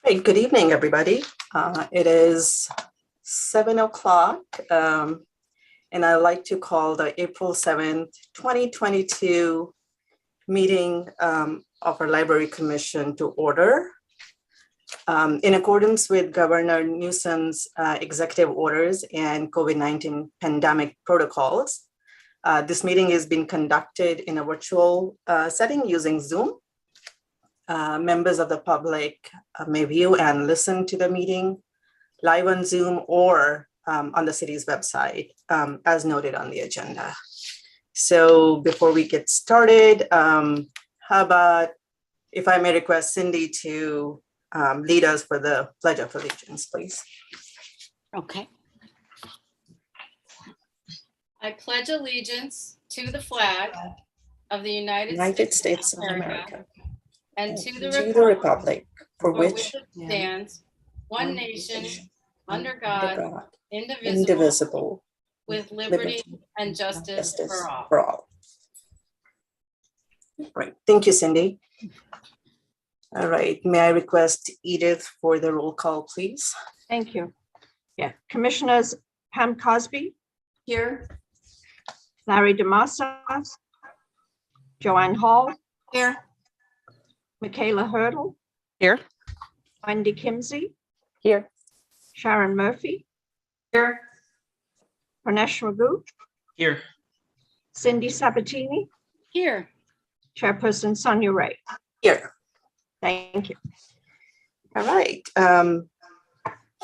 Hey, good evening, everybody. It is 7 o'clock, and I'd like to call the April 7th, 2022 meeting of our Library Commission to order. In accordance with Governor Newsom's executive orders and COVID-19 pandemic protocols, this meeting is being conducted in a virtual setting using Zoom. Members of the public may view and listen to the meeting live on Zoom or on the city's website, as noted on the agenda. So before we get started, how about if I may request Cindy to lead us for the Pledge of Allegiance, please. Okay. I pledge allegiance to the flag of the United States of America. And to the republic for which it stands, one nation, under God, indivisible, with liberty and justice for all. Right. Thank you, Cindy. All right. May I request Edith for the roll call, please? Thank you. Yeah. Commissioners Pam Cosby. Here. Larry DeMassa. Joanne Hall. Here. Michaela Hurdle. Here. Wendy Kimsey. Here. Sharon Murphy. Here. Pranesh Raghu. Here. Cindy Sabatini. Here. Chairperson Sonia Ray. Here. Thank you. All right.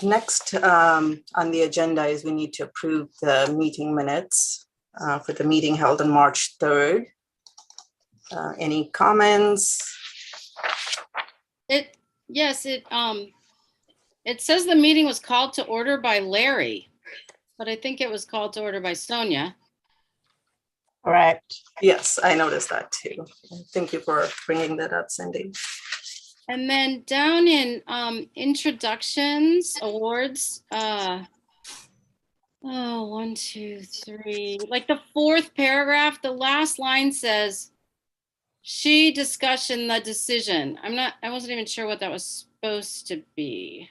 Next on the agenda is we need to approve the meeting minutes for the meeting held on March 3rd. Any comments? It says the meeting was called to order by Larry, but I think it was called to order by Sonia. Correct. Yes, I noticed that too. Thank you for bringing that up, Cindy. And then down in introductions, awards, 1, 2, 3, like the fourth paragraph, the last line says, she discussion the decision. I wasn't even sure what that was supposed to be.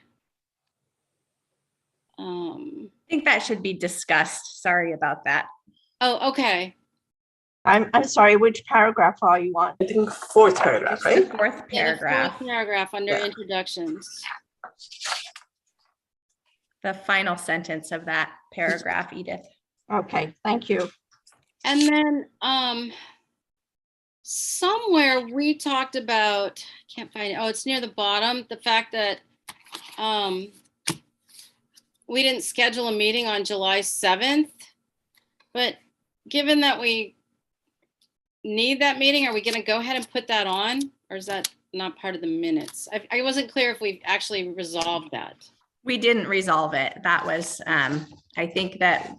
I think that should be discussed. Sorry about that. Oh, okay. I'm sorry, which paragraph are you on? I think fourth paragraph, right? The fourth paragraph. Yeah, the fourth paragraph under Yeah. introductions. The final sentence of that paragraph, Edith. Okay, thank you. And then somewhere we talked about, I can't find it. Oh, it's near the bottom. The fact that we didn't schedule a meeting on July 7th, but given that we need that meeting, are we going to go ahead and put that on, or is that not part of the minutes? I wasn't clear if we actually resolved that. We didn't resolve it. That was, I think that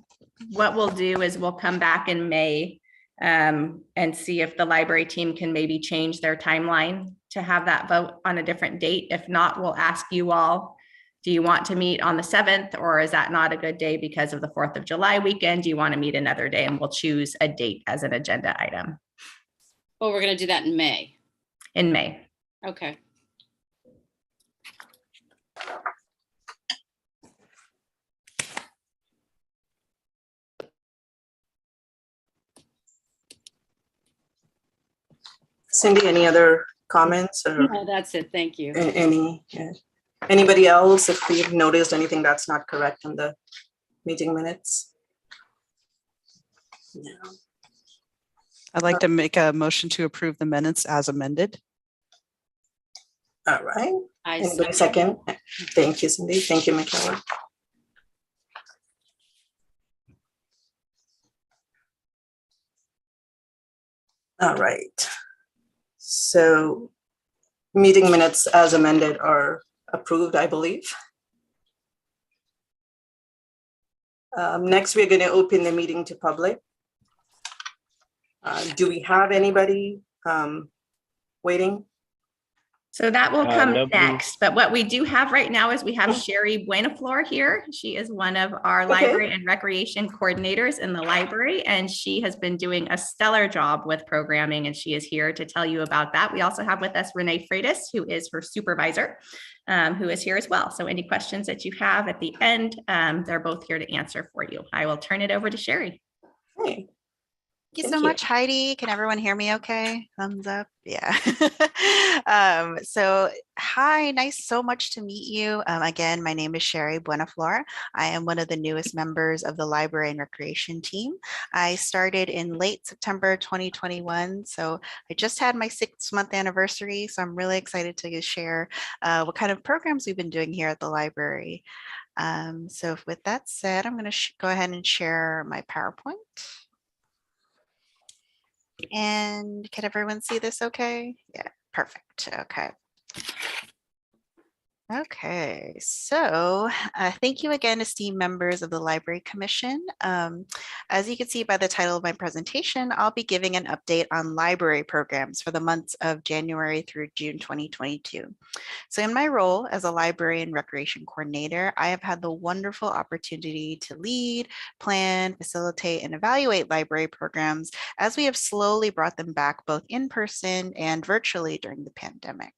what we'll do is we'll come back in May and see if the library team can maybe change their timeline to have that vote on a different date. If not, we'll ask you all, do you want to meet on the 7th, or is that not a good day because of the 4th of July weekend? Do you want to meet another day? And we'll choose a date as an agenda item. Oh, we're going to do that in May. In May. Okay. Cindy, any other comments or No, that's it. Thank you. anybody else? If you've noticed anything that's not correct in the meeting minutes? No. I'd like to make a motion to approve the minutes as amended. All right. I Second. Thank you, Cindy. Thank you, Michaela. All right. So meeting minutes as amended are approved, I believe. Next, we're going to open the meeting to public. Do we have anybody waiting? So that will come Nobody. next. But what we do have right now is we have Sherry Buenaflor here. She is one of our library and recreation coordinators in the library, and she has been doing a stellar job with programming, and she is here to tell you about that. We also have with us Renee Freitas, who is her supervisor, who is here as well. So any questions that you have at the end, they're both here to answer for you. I will turn it over to Sherry. Hey, Thank you so much, Heidi. Can everyone hear me okay? Thumbs up. Yeah. So hi, nice so much to meet you. Again, my name is Sherry Buenaflor. I am one of the newest members of the library and recreation team. I started in late September 2021. So I just had my 6-month anniversary. So I'm really excited to share what kind of programs we've been doing here at the library. So with that said, I'm going to go ahead and share my PowerPoint. And can everyone see this okay? Yeah, perfect. Okay. Okay, so thank you again, esteemed members of the Library Commission. As you can see by the title of my presentation, I'll be giving an update on library programs for the months of January through June 2022. So in my role as a library and recreation coordinator, I have had the wonderful opportunity to lead, plan, facilitate, and evaluate library programs as we have slowly brought them back both in person and virtually during the pandemic.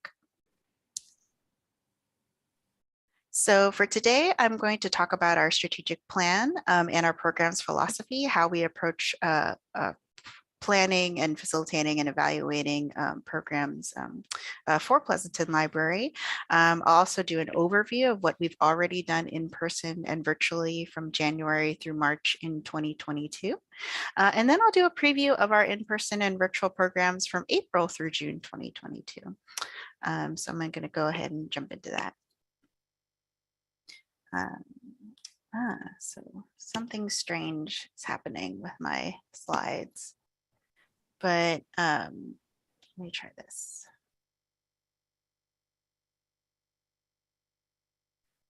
So for today, I'm going to talk about our strategic plan and our program's philosophy, how we approach planning and facilitating and evaluating programs for Pleasanton Library. I'll also do an overview of what we've already done in person and virtually from January through March in 2022. And then I'll do a preview of our in-person and virtual programs from April through June 2022. So I'm going to go ahead and jump into that. So something strange is happening with my slides, but let me try this.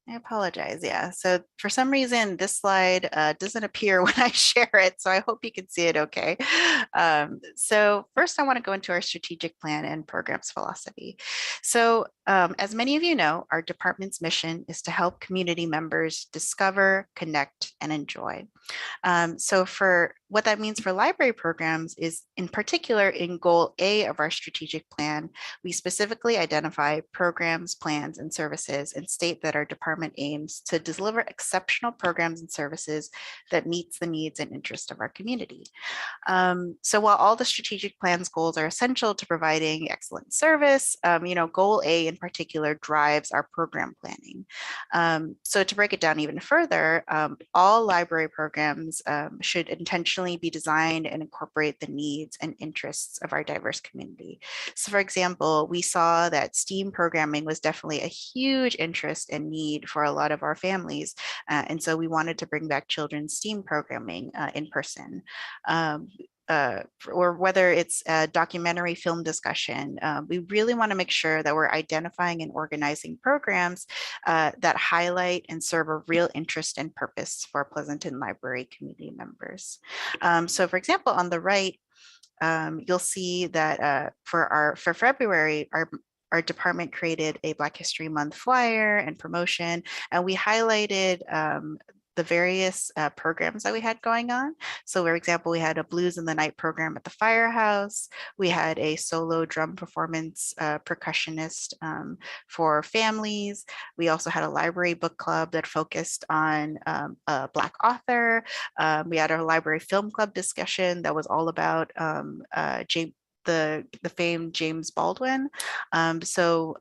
I apologize. Yeah. So for some reason, this slide doesn't appear when I share it. So I hope you can see it okay. So first, I want to go into our strategic plan and programs philosophy. So as many of you know, our department's mission is to help community members discover, connect, and enjoy. So for what that means for library programs is in particular in goal A of our strategic plan, we specifically identify programs, plans, and services and state that our department aims to deliver exceptional programs and services that meets the needs and interests of our community. So while all the strategic plan's goals are essential to providing excellent service, goal A in particular drives our program planning. So to break it down even further, all library programs should intentionally be designed and incorporate the needs and interests of our diverse community. So for example, we saw that STEAM programming was definitely a huge interest and need for a lot of our families. And so we wanted to bring back children's STEAM programming in person. Or whether it's a documentary film discussion, we really want to make sure that we're identifying and organizing programs that highlight and serve a real interest and purpose for Pleasanton Library community members. So for example, on the right, you'll see that for February, our department created a Black History Month flyer and promotion, and we highlighted the various programs that we had going on. So for example, we had a Blues in the Night program at the firehouse. We had a solo drum performance percussionist for families. We also had a library book club that focused on a Black author. We had our library film club discussion that was all about the famed James Baldwin. So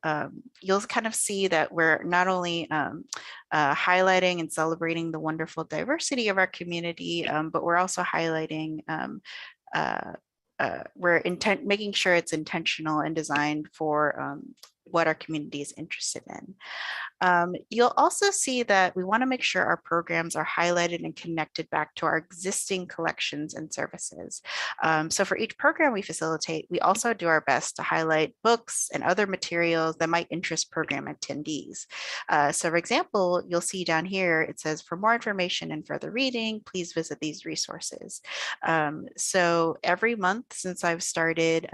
you'll kind of see that we're not only highlighting and celebrating the wonderful diversity of our community, but we're also highlighting, making sure it's intentional and designed for what our community is interested in. You'll also see that we want to make sure our programs are highlighted and connected back to our existing collections and services. So for each program we facilitate, we also do our best to highlight books and other materials that might interest program attendees. So for example, you'll see down here, it says, for more information and further reading, please visit these resources. So every month since I've started,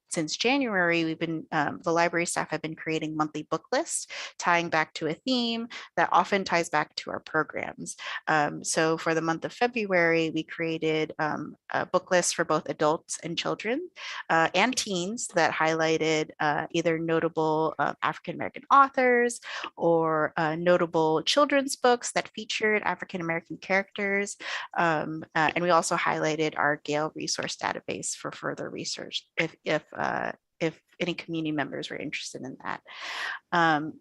since January, we've been, the library staff have been in creating monthly book lists, tying back to a theme that often ties back to our programs. So for the month of February, we created a book list for both adults and children and teens that highlighted either notable African-American authors or notable children's books that featured African-American characters. And we also highlighted our Gale resource database for further research if any community members were interested in that. And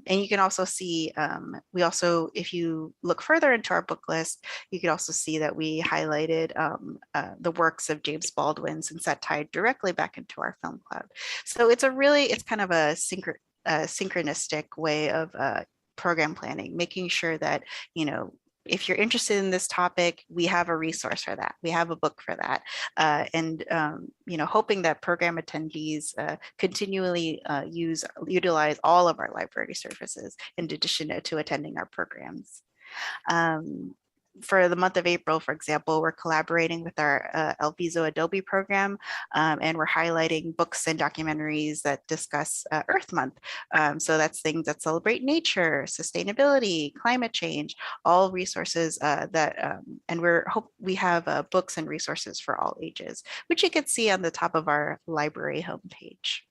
you can also see, if you look further into our book list, you could also see that we highlighted the works of James Baldwin, since that tied directly back into our film club. So it's kind of a synchronistic way of program planning, making sure that, if you're interested in this topic, we have a resource for that. We have a book for that. Hoping that program attendees continually utilize all of our library services in addition to attending our programs. For the month of April, for example, we're collaborating with our Alviso Adobe program, and we're highlighting books and documentaries that discuss Earth Month. So that's things that celebrate nature, sustainability, climate change, all resources and we have books and resources for all ages, which you can see on the top of our library homepage.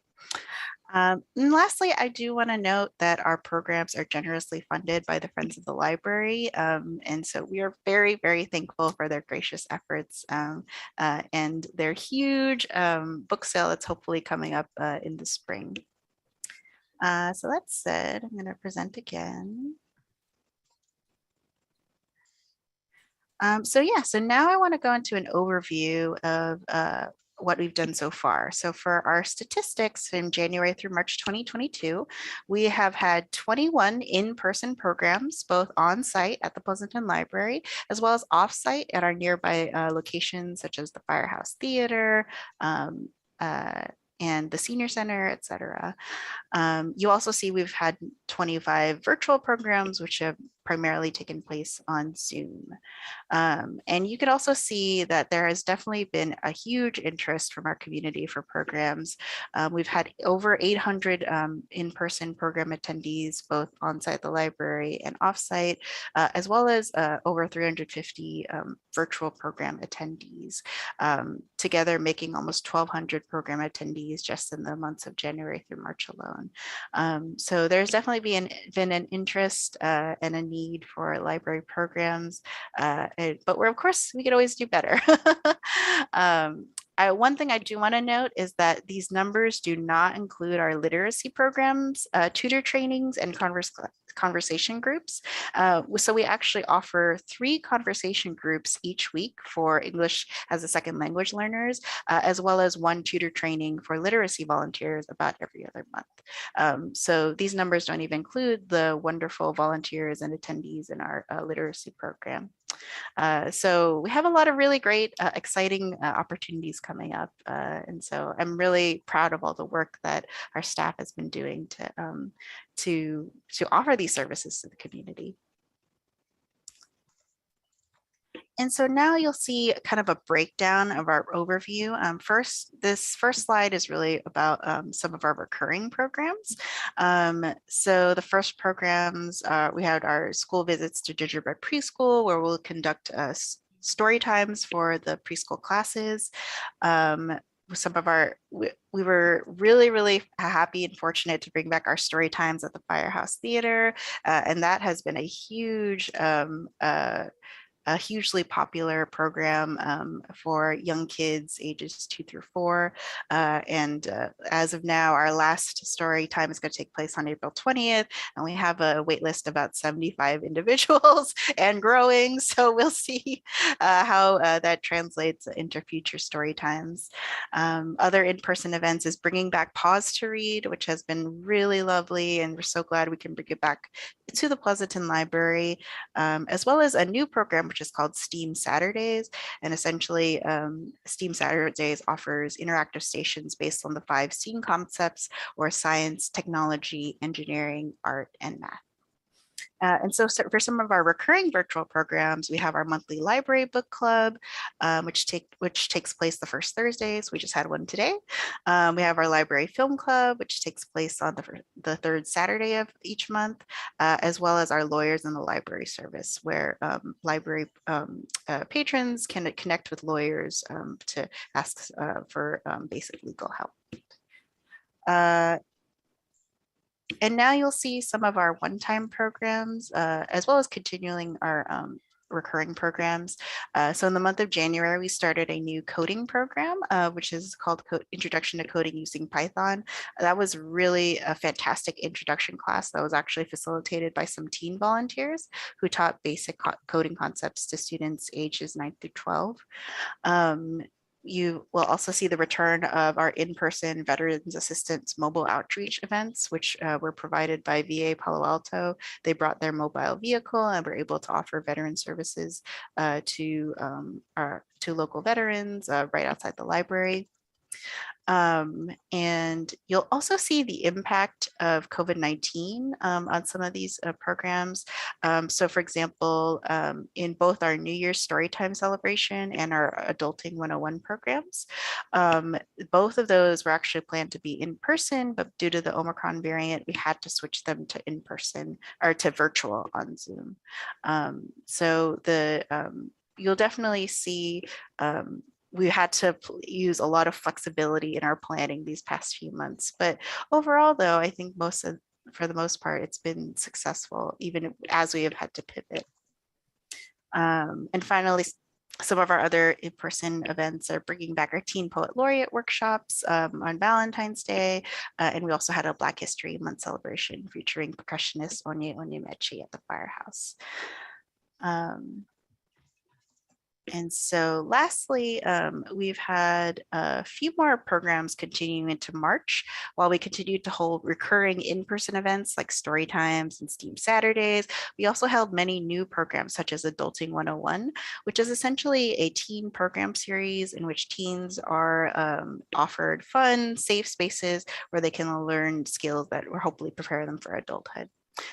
And lastly, I do want to note that our programs are generously funded by the Friends of the Library. And so we are very, very thankful for their gracious efforts and their huge book sale that's hopefully coming up in the spring. So that said, I'm going to present again. So now I want to go into an overview of what we've done so far. So for our statistics from January through March 2022, we have had 21 in-person programs, both on-site at the Pleasanton Library, as well as off-site at our nearby locations, such as the Firehouse Theater, and the Senior Center, et cetera. You also see we've had 25 virtual programs, which have primarily taken place on Zoom. And you can also see that there has definitely been a huge interest from our community for programs. We've had over 800 in-person program attendees, both on-site at the library and off-site, as well as over 350 virtual program attendees, together making almost 1,200 program attendees just in the months of January through March alone. So there's definitely been an interest and a need for library programs, but of course we could always do better. One thing I do want to note is that these numbers do not include our literacy programs, tutor trainings, and conversation groups. So we actually offer 3 conversation groups each week for English as a second language learners, as well as 1 tutor training for literacy volunteers about every other month. So these numbers don't even include the wonderful volunteers and attendees in our literacy program. So we have a lot of really great, exciting opportunities coming up. And so I'm really proud of all the work that our staff has been doing to offer these services to the community. And so now you'll see kind of a breakdown of our overview. This first slide is really about some of our recurring programs. So the first programs, we had our school visits to Gingerbread Preschool, where we'll conduct story times for the preschool classes. We were really, really happy and fortunate to bring back our story times at the Firehouse Theater. And that has been a hugely popular program for young kids ages 2 through 4. And as of now, our last story time is going to take place on April 20th. And we have a wait list of about 75 individuals and growing. So we'll see how that translates into future story times. Other in-person events is bringing back Pause to Read, which has been really lovely. And we're so glad we can bring it back to the Pleasanton Library, as well as a new program, which is called STEAM Saturdays. And essentially, STEAM Saturdays offers interactive stations based on the 5 STEAM concepts, or science, technology, engineering, art, and math. For some of our recurring virtual programs, we have our monthly library book club, which takes place the first Thursdays. We just had one today. We have our library film club, which takes place on the third Saturday of each month, as well as our lawyers in the library service, where library patrons can connect with lawyers to ask for basic legal help. And now you'll see some of our one-time programs, as well as continuing our recurring programs. So in the month of January, we started a new coding program, which is called Introduction to Coding Using Python. That was really a fantastic introduction class that was actually facilitated by some teen volunteers who taught basic coding concepts to students ages 9 through 12. You will also see the return of our in-person Veterans Assistance mobile outreach events, which were provided by VA Palo Alto. They brought their mobile vehicle and were able to offer veteran services to local veterans right outside the library. And you'll also see the impact of COVID-19 on some of these programs. So for example, in both our New Year's Storytime celebration and our Adulting 101 programs, both of those were actually planned to be in person, but due to the Omicron variant, we had to switch them to in person or to virtual on Zoom. You'll definitely see we had to use a lot of flexibility in our planning these past few months. But overall, though, I think for the most part, it's been successful, even as we have had to pivot. And finally, some of our other in-person events are bringing back our Teen Poet Laureate workshops on Valentine's Day. And we also had a Black History Month celebration featuring percussionist Onye Onyemechi at the Firehouse. And so lastly, we've had a few more programs continuing into March while we continue to hold recurring in-person events like story times and STEAM Saturdays. We also held many new programs such as Adulting 101, which is essentially a teen program series in which teens are offered fun, safe spaces where they can learn skills that will hopefully prepare them for adulthood.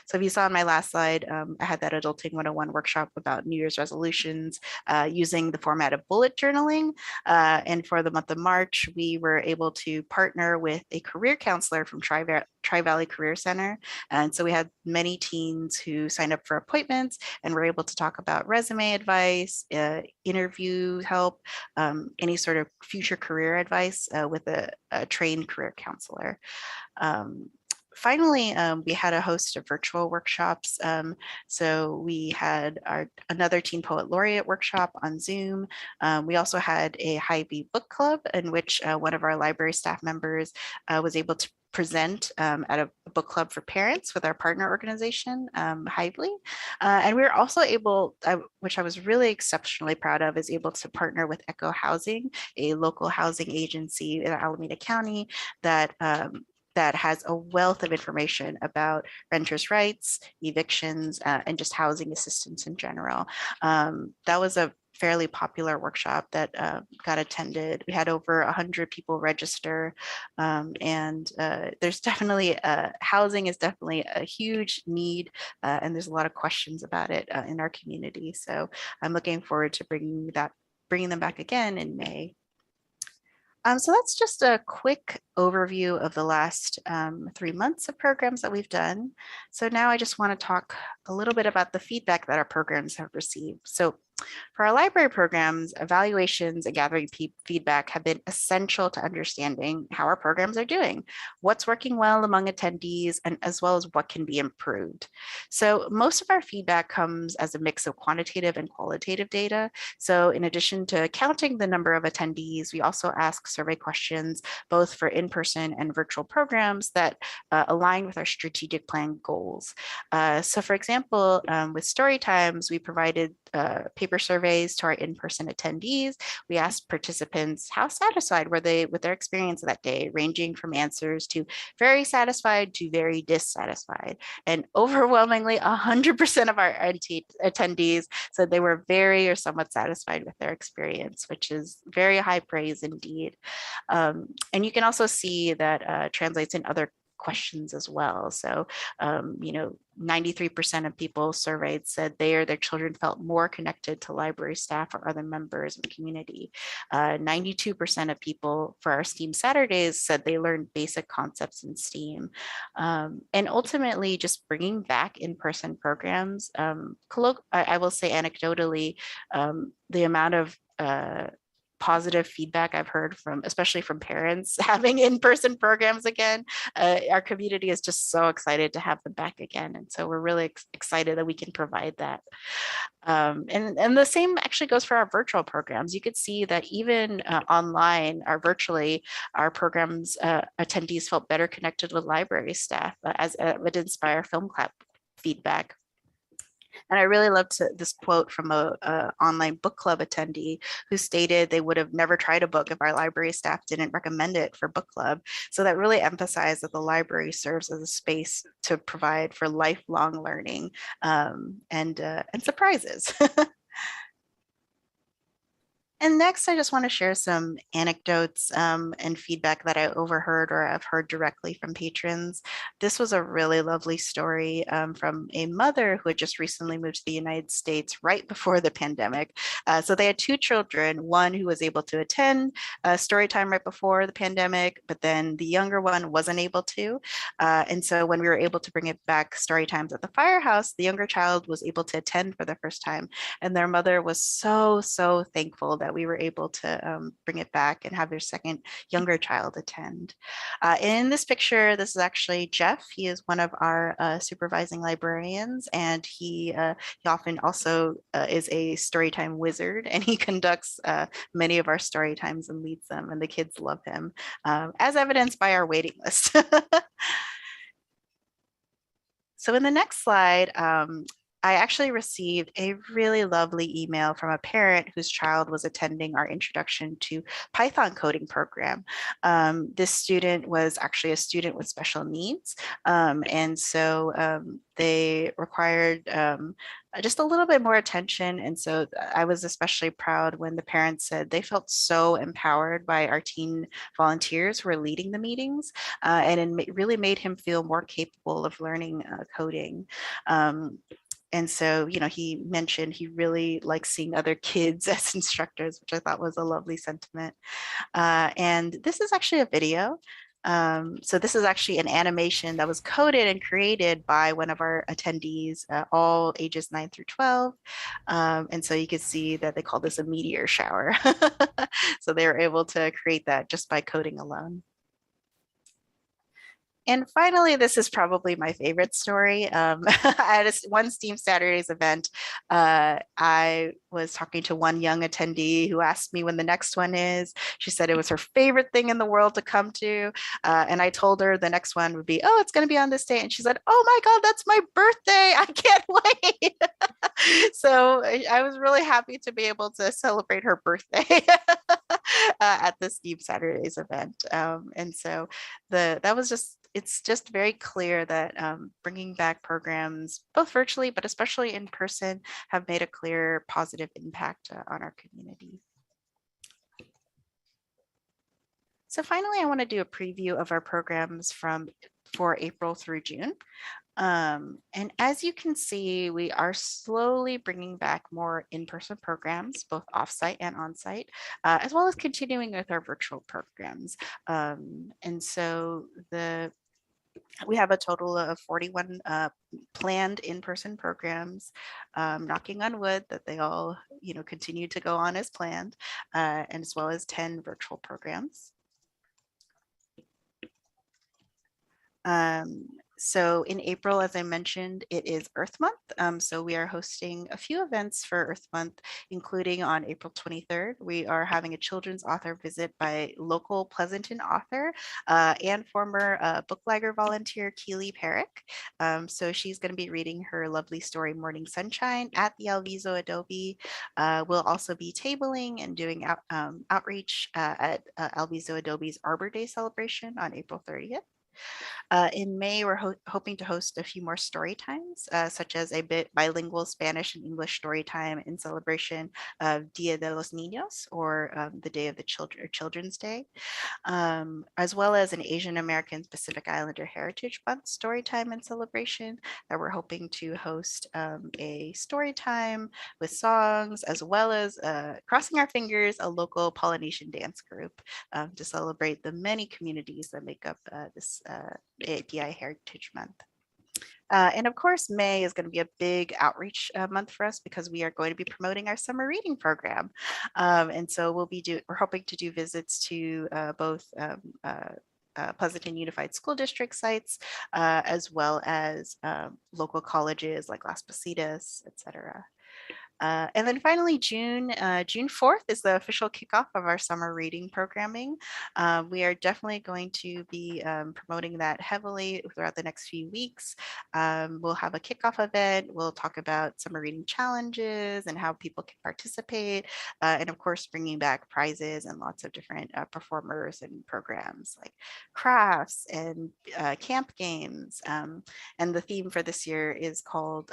So if you saw on my last slide, I had that Adulting 101 workshop about New Year's resolutions using the format of bullet journaling. And for the month of March, we were able to partner with a career counselor from Tri-Valley Career Center. And so we had many teens who signed up for appointments and were able to talk about resume advice, interview help, any sort of future career advice with a trained career counselor. Finally, we had a host of virtual workshops. So we had another Teen Poet Laureate workshop on Zoom. We also had a Hy-Vee book club in which one of our library staff members was able to present at a book club for parents with our partner organization, Hy-Vee. And we were also able, which I was really exceptionally proud of, is able to partner with Echo Housing, a local housing agency in Alameda County that has a wealth of information about renters' rights, evictions, and just housing assistance in general. That was a fairly popular workshop that got attended. We had over 100 people register, and there's definitely, housing is definitely a huge need, and there's a lot of questions about it in our community. So I'm looking forward to bringing them back again in May. So that's just a quick overview of the last 3 months of programs that we've done. So now I just want to talk a little bit about the feedback that our programs have received. So for our library programs, evaluations and gathering feedback have been essential to understanding how our programs are doing, what's working well among attendees, and as well as what can be improved. So most of our feedback comes as a mix of quantitative and qualitative data. So in addition to counting the number of attendees, we also ask survey questions, both for in-person and virtual programs that align with our strategic plan goals. So for example, with story times, we provided paper surveys to our in-person attendees. We asked participants how satisfied were they with their experience that day, ranging from answers to very satisfied to very dissatisfied. And overwhelmingly, 100% of our attendees said they were very or somewhat satisfied with their experience, which is very high praise indeed. And you can also see that translates in other questions as well. So, 93% of people surveyed said they or their children felt more connected to library staff or other members of the community. 92% of people for our STEAM Saturdays said they learned basic concepts in STEAM. And ultimately, just bringing back in-person programs, I will say anecdotally, the amount of positive feedback I've heard from, especially from parents having in-person programs again. Our community is just so excited to have them back again. And so we're really excited that we can provide that. And the same actually goes for our virtual programs. You could see that even online or virtually, our programs attendees felt better connected with library staff, as evidenced by our film clap feedback. And I really loved this quote from a online book club attendee who stated they would have never tried a book if our library staff didn't recommend it for book club. So that really emphasized that the library serves as a space to provide for lifelong learning and surprises. And next, I just want to share some anecdotes and feedback that I overheard or I've heard directly from patrons. This was a really lovely story from a mother who had just recently moved to the United States right before the pandemic. So they had two children, one who was able to attend story time right before the pandemic, but then the younger one wasn't able to. And so when we were able to bring it back story times at the firehouse, the younger child was able to attend for the first time. And their mother was so thankful that we were able to bring it back and have their second younger child attend. In this picture, this is actually Jeff. He is one of our supervising librarians, and he often also is a storytime wizard, and he conducts many of our story times and leads them, and the kids love him, as evidenced by our waiting list. So in the next slide, I actually received a really lovely email from a parent whose child was attending our Introduction to Python Coding program. This student was actually a student with special needs. And so they required just a little bit more attention. And so I was especially proud when the parents said they felt so empowered by our teen volunteers who were leading the meetings, and it really made him feel more capable of learning coding. And so, he mentioned he really likes seeing other kids as instructors, which I thought was a lovely sentiment. And this is actually a video. So this is actually an animation that was coded and created by one of our attendees, all ages 9 through 12. And so you can see that they call this a meteor shower. So they were able to create that just by coding alone. And finally, this is probably my favorite story. At one STEAM Saturdays event, I was talking to one young attendee who asked me when the next one is. She said it was her favorite thing in the world to come to. And I told her the next one would be, oh, it's going to be on this day. And she said, oh my God, that's my birthday. I can't wait. So I was really happy to be able to celebrate her birthday at the STEAM Saturdays event. And so it's just very clear that bringing back programs, both virtually, but especially in person, have made a clear positive impact on our community. So finally, I want to do a preview of our programs for April through June. And as you can see, we are slowly bringing back more in-person programs, both offsite and onsite, as well as continuing with our virtual programs. And so we have a total of 41 planned in-person programs, knocking on wood that they all continue to go on as planned, and as well as 10 virtual programs. So in April, as I mentioned, it is Earth Month. So we are hosting a few events for Earth Month, including on April 23rd. We are having a children's author visit by local Pleasanton author and former Bookliger volunteer Keely Perrick. So she's going to be reading her lovely story, Morning Sunshine, at the Alviso Adobe. We'll also be tabling and doing outreach at Alviso Adobe's Arbor Day celebration on April 30th. In May, we're hoping to host a few more story times, such as a bilingual Spanish and English story time in celebration of Dia de los Niños, or the Day of the Children's Day, as well as an Asian American Pacific Islander Heritage Month story time and celebration that we're hoping to host a story time with songs, as well as, crossing our fingers, a local Polynesian dance group to celebrate the many communities that make up this DI Heritage Month. And of course, May is going to be a big outreach month for us because we are going to be promoting our summer reading program. And so we're hoping to do visits to both Pleasanton Unified School District sites, as well as local colleges like Las Positas, etc. And then finally, June 4th is the official kickoff of our summer reading programming. We are definitely going to be promoting that heavily throughout the next few weeks. We'll have a kickoff event. We'll talk about summer reading challenges and how people can participate. And of course, bringing back prizes and lots of different performers and programs like crafts and camp games. And the theme for this year is called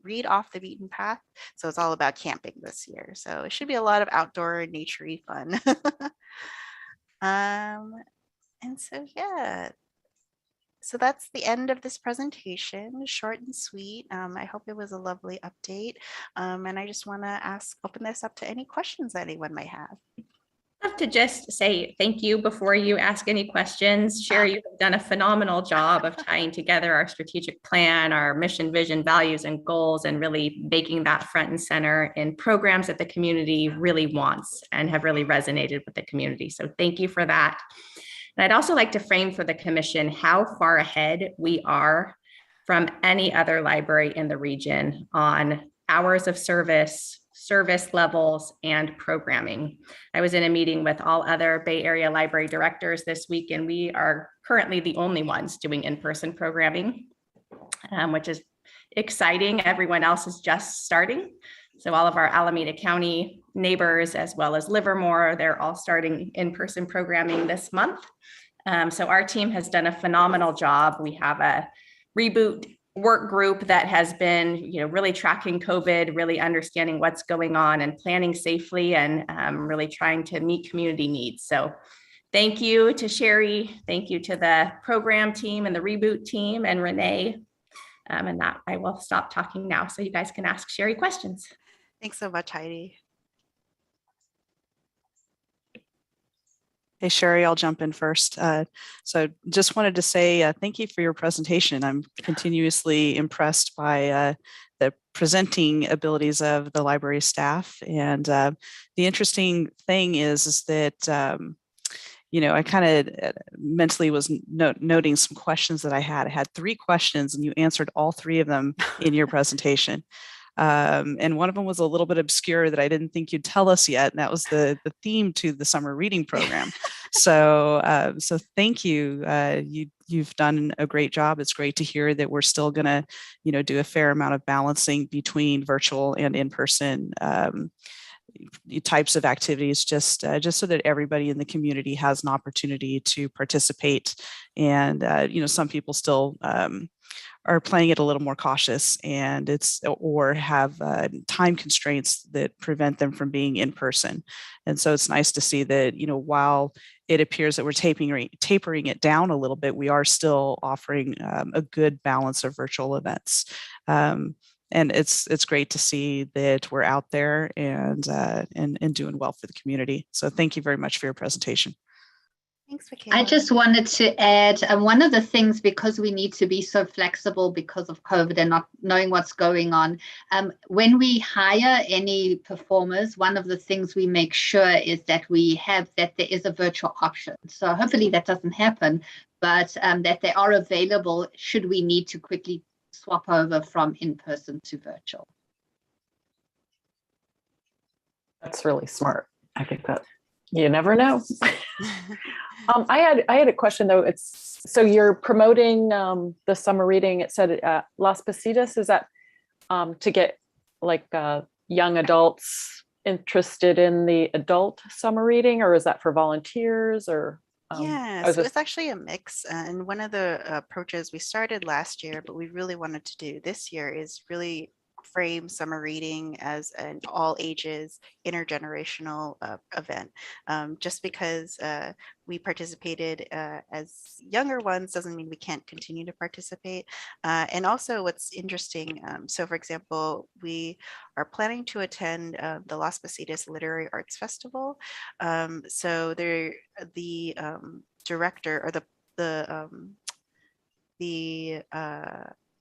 Read Off the Beaten Path. So it's all about camping this year. So it should be a lot of outdoor naturey fun. And so, yeah. So that's the end of this presentation, short and sweet. I hope it was a lovely update. And I just want to open this up to any questions that anyone might have. I'd love to just say thank you before you ask any questions. Sherry, you have done a phenomenal job of tying together our strategic plan, our mission, vision, values, and goals, and really making that front and center in programs that the community really wants and have really resonated with the community. So thank you for that. And I'd also like to frame for the commission how far ahead we are from any other library in the region on hours of service levels, and programming. I was in a meeting with all other Bay Area library directors this week, and we are currently the only ones doing in-person programming, which is exciting. Everyone else is just starting. So all of our Alameda County neighbors, as well as Livermore, they're all starting in-person programming this month. So our team has done a phenomenal job. We have a reboot work group that has been, really tracking COVID, really understanding what's going on and planning safely, and really trying to meet community needs. So thank you to Sherry. Thank you to the program team and the reboot team and Renee. And that I will stop talking now so you guys can ask Sherry questions. Thanks so much, Heidi. Hey, Sherry, I'll jump in first. So just wanted to say thank you for your presentation. I'm continuously impressed by the presenting abilities of the library staff. And the interesting thing is that, I kind of mentally was noting some questions that I had. I had 3 questions and you answered all 3 of them in your presentation. And one of them was a little bit obscure that I didn't think you'd tell us yet. And that was the theme to the summer reading program. So thank you. You've done a great job. It's great to hear that we're still going to, do a fair amount of balancing between virtual and in-person types of activities, just so that everybody in the community has an opportunity to participate. And, some people still are playing it a little more cautious or have time constraints that prevent them from being in person. And so it's nice to see that, while it appears that we're tapering it down a little bit, we are still offering a good balance of virtual events. And it's great to see that we're out there and doing well for the community. So thank you very much for your presentation. Thanks, Michaela. I just wanted to add one of the things, because we need to be so flexible because of COVID and not knowing what's going on. When we hire any performers, one of the things we make sure is that there is a virtual option. So hopefully that doesn't happen, but that they are available should we need to quickly swap over from in-person to virtual. That's really smart. I think that you never know. I had a question though. So you're promoting the summer reading. It said Las Positas. Is that to get young adults interested in the adult summer reading, or is that for volunteers? Or Yeah, I was so just it's actually a mix. And one of the approaches we started last year, but we really wanted to do this year is really frame summer reading as an all ages intergenerational event. Just because we participated as younger ones doesn't mean we can't continue to participate. And also what's interesting, so for example, we are planning to attend the Las Positas Literary Arts Festival. So there, the director or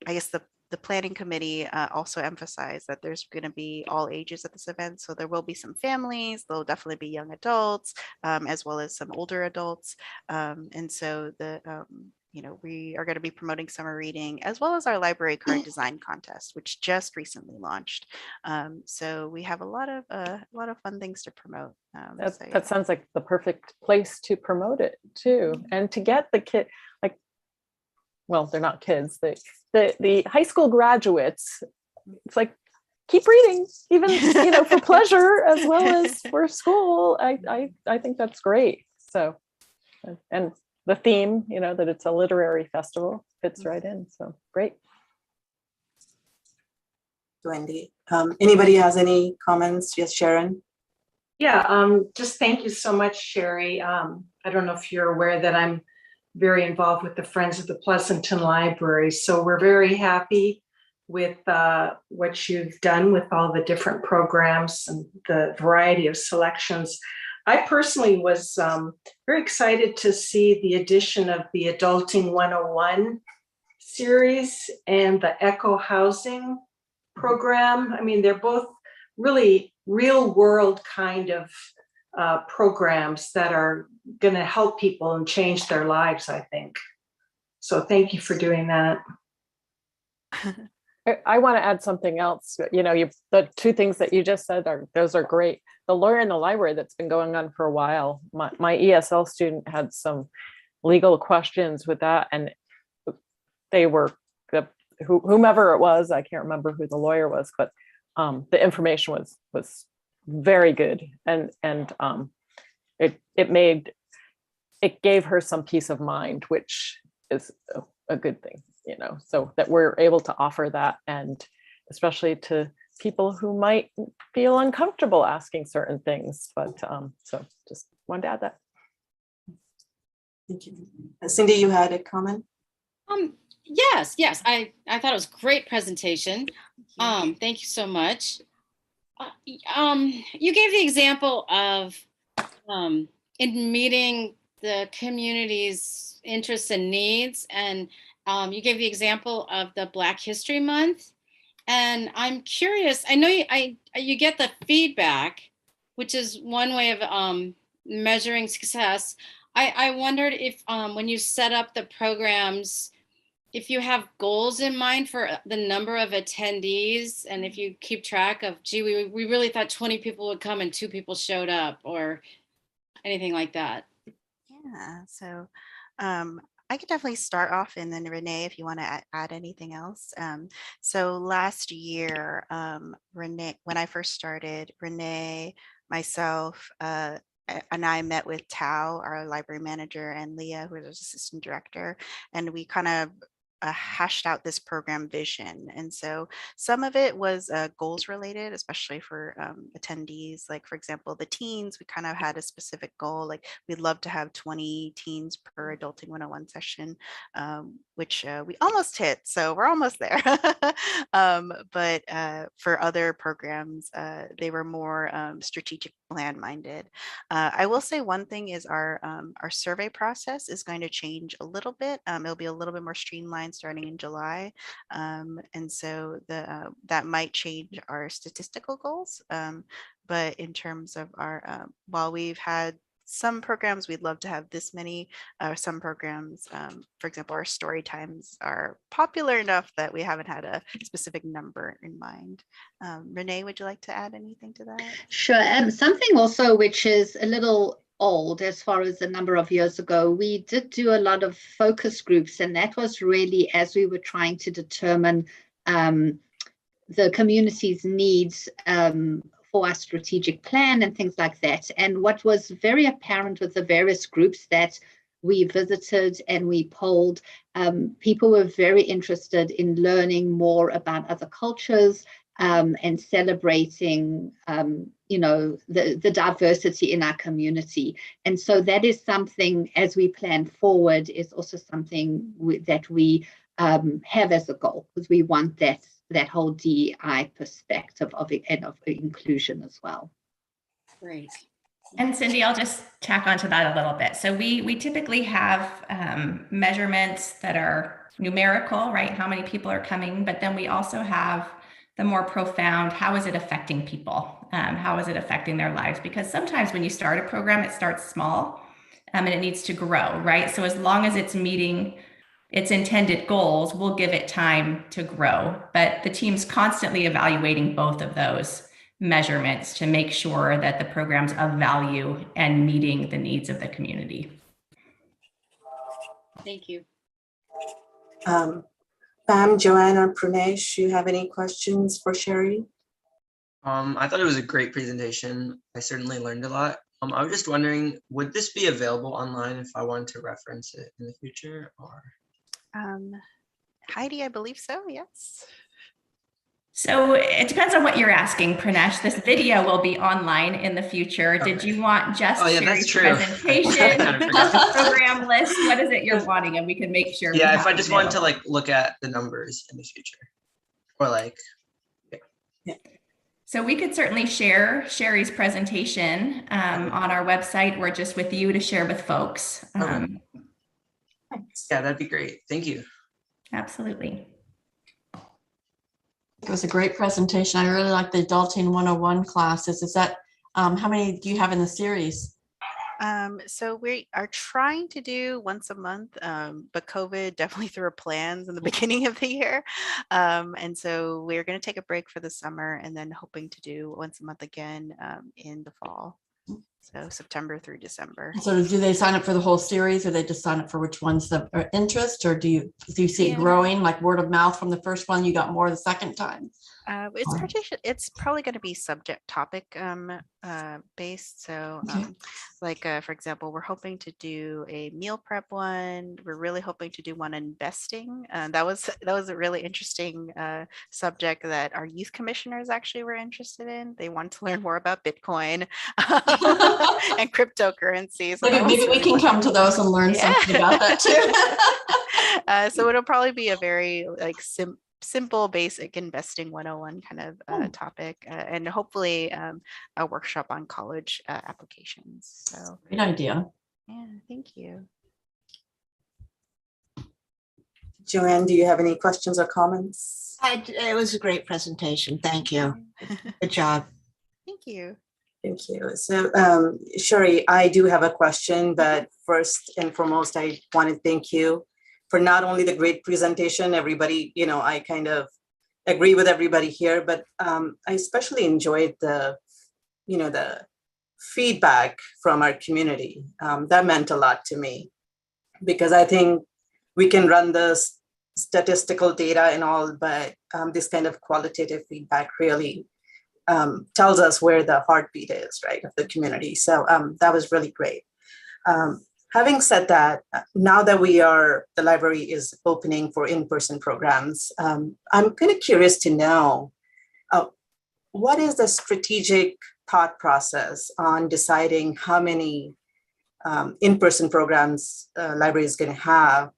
I guess the planning committee also emphasized that there's going to be all ages at this event. So there will be some families, there'll definitely be young adults, as well as some older adults. And so we are going to be promoting summer reading as well as our library card design contest, which just recently launched. So we have a lot of fun things to promote. that sounds like the perfect place to promote it too, and to get the kid, like, well, they're not kids, the high school graduates. It's like, keep reading, even for pleasure as well as for school. I think that's great. So, and the theme, that it's a literary festival, fits right in. So great. Wendy, anybody has any comments? Yes, Sharon. Yeah, just thank you so much, Sherry. I don't know if you're aware that I'm very involved with the Friends of the Pleasanton Library. So we're very happy with what you've done with all the different programs and the variety of selections. I personally was very excited to see the addition of the Adulting 101 series and the Echo Housing program. I mean, they're both really real world kind of programs that are going to help people and change their lives, I think. So thank you for doing that. I want to add something else. The two things that you just said those are great. The Lawyer in the Library, that's been going on for a while. My ESL student had some legal questions with that, and they were whomever it was, I can't remember who the lawyer was, but the information was very good, and it gave her some peace of mind, which is a good thing, so that we're able to offer that, and especially to people who might feel uncomfortable asking certain things. But so just wanted to add that. Thank you. Cindy, you had a comment? Yes. I thought it was a great presentation. Thank you so much. You gave the example of in meeting the community's interests and needs, and you gave the example of the Black History Month. And I'm curious, I know you get the feedback, which is one way of measuring success. I wondered if when you set up the programs, if you have goals in mind for the number of attendees, and if you keep track of, gee, we really thought 20 people would come and 2 people showed up, or anything like that. Yeah, so I could definitely start off, and then Renee, if you want to add anything else. So last year, Renee, when I first started, Renee, myself, and I met with Tao, our library manager, and Leah, who is our assistant director, and we kind of hashed out this program vision. And so some of it was goals related, especially for attendees. Like, for example, the teens, we kind of had a specific goal, like we'd love to have 20 teens per Adulting 101 session, which we almost hit. So we're almost there. But for other programs, they were more strategic plan minded. I will say one thing is our survey process is going to change a little bit. It'll be a little bit more streamlined starting in July. And so that might change our statistical goals. But in terms of our, while we've had some programs, we'd love to have this many. Some programs, for example, our story times are popular enough that we haven't had a specific number in mind. Renee, would you like to add anything to that? Sure. Something also which is a little old as far as the number of years ago, we did do a lot of focus groups, and that was really as we were trying to determine the community's needs for our strategic plan and things like that. And what was very apparent with the various groups that we visited and we polled, people were very interested in learning more about other cultures and celebrating, the diversity in our community. And so that is something, as we plan forward, is also something that we have as a goal, because we want that whole DEI perspective of inclusion as well. Great. And Cindy, I'll just tack onto that a little bit. So we typically have measurements that are numerical, right? How many people are coming, but then we also have the more profound, how is it affecting people? How is it affecting their lives? Because sometimes when you start a program, it starts small and it needs to grow, right? So as long as it's meeting its intended goals, we'll give it time to grow. But the team's constantly evaluating both of those measurements to make sure that the program's of value and meeting the needs of the community. Thank you. Pam, Joanne, or Pranesh, you have any questions for Sherry? I thought it was a great presentation. I certainly learned a lot. I was just wondering, would this be available online if I wanted to reference it in the future? Or Heidi, I believe so, yes. So it depends on what you're asking, Pranesh. This video will be online in the future. Did you want just Sherry's presentation, just a program list? What is it you're wanting? And we can make sure. Yeah, if I just wanted to like look at the numbers in the future, or like, yeah. So we could certainly share Sherry's presentation on our website, or just with you to share with folks. Yeah, that'd be great. Thank you. Absolutely. It was a great presentation. I really like the Adulting 101 classes. Is that, how many do you have in the series? So we are trying to do once a month, but COVID definitely threw plans in the beginning of the year. And so we're going to take a break for the summer and then hoping to do once a month again in the fall. So September through December. So do they sign up for the whole series, or they just sign up for which ones that are interest, or do you see it growing, like word of mouth from the first one, you got more the second time? It's probably going to be subject topic based. So for example, we're hoping to do a meal prep one. We're really hoping to do one on investing. That was a really interesting subject that our youth commissioners actually were interested in. They want to learn more about Bitcoin and cryptocurrencies. So maybe we can come to those and learn something about that too. So it'll probably be a very simple, basic investing 101 kind of topic, and hopefully a workshop on college applications. So great idea. Yeah, thank you. Joanne, do you have any questions or comments? It was a great presentation. Thank you. Good job. Thank you. Thank you. So, Sherry, I do have a question, but first and foremost, I want to thank you for not only the great presentation. Everybody, I kind of agree with everybody here, but I especially enjoyed the feedback from our community. That meant a lot to me, because I think we can run the statistical data and all, but this kind of qualitative feedback really tells us where the heartbeat is, right, of the community. So that was really great. Having said that, now that the library is opening for in-person programs, I'm kind of curious to know, what is the strategic thought process on deciding how many in-person programs library is going to have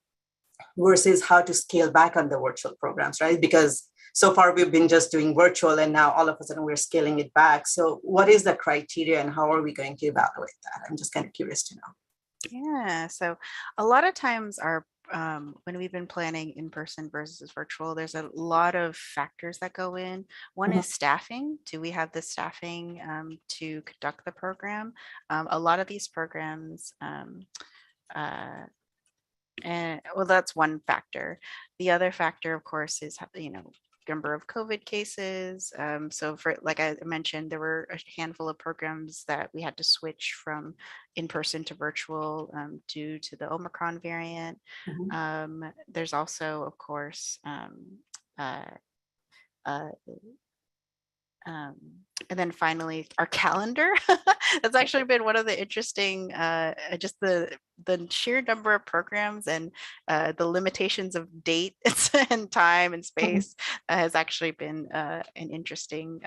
versus how to scale back on the virtual programs, right? Because so far we've been just doing virtual, and now all of a sudden we're scaling it back. So what is the criteria and how are we going to evaluate that? I'm just kind of curious to know. Yeah, so a lot of times when we've been planning in person versus virtual, there's a lot of factors that go in. One is staffing. Do we have the staffing to conduct the program? A lot of these programs, that's one factor. The other factor, of course, is number of COVID cases. So for, like I mentioned, there were a handful of programs that we had to switch from in-person to virtual due to the Omicron variant. There's also, of And then finally, our calendar. That's actually been one of the interesting, just the sheer number of programs and the limitations of dates and time and space has actually been an interesting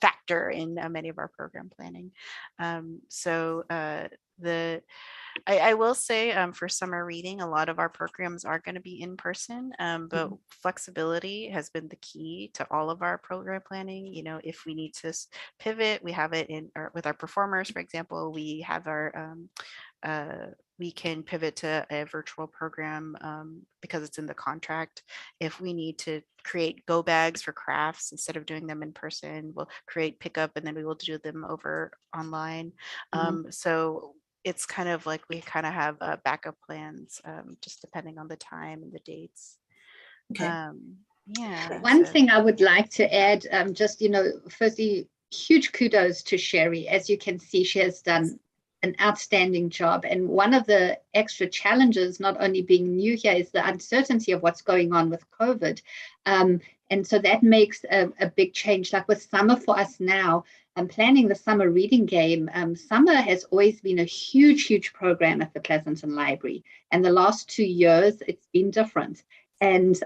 factor in many of our program planning. I will say for summer reading, a lot of our programs are going to be in person, but flexibility has been the key to all of our program planning. You know, if we need to pivot, we have it in with our performers, for example, we have our we can pivot to a virtual program because it's in the contract. If we need to create go bags for crafts, instead of doing them in person, we'll create pickup and then we will do them over online. So it's kind of like we kind of have backup plans just depending on the time and the dates. Okay. Yeah. One thing I would like to add, just, firstly, huge kudos to Sherry. As you can see, she has done an outstanding job. And one of the extra challenges, not only being new here, is the uncertainty of what's going on with COVID. And so that makes a big change. Like with summer for us now, planning the summer reading game. Summer has always been a huge, huge program at the Pleasanton Library. And the last 2 years, it's been different. And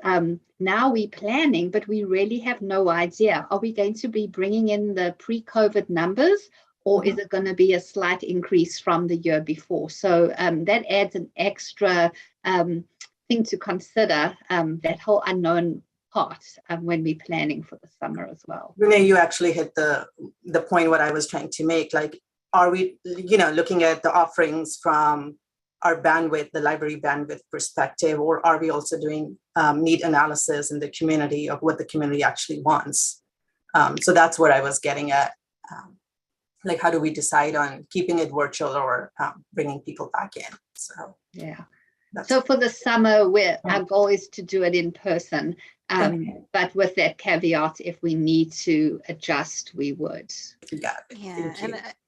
now we're planning, but we really have no idea. Are we going to be bringing in the pre-COVID numbers, or is it going to be a slight increase from the year before? So that adds an extra thing to consider, that whole unknown part when we're planning for the summer as well. Renee, you actually hit the point what I was trying to make. Like, are we, looking at the offerings from our bandwidth, the library bandwidth perspective, or are we also doing need analysis in the community of what the community actually wants? So that's what I was getting at. Like, how do we decide on keeping it virtual or bringing people back in? So yeah. So for the summer, our goal is to do it in person, but with that caveat, if we need to adjust, we would. Yeah,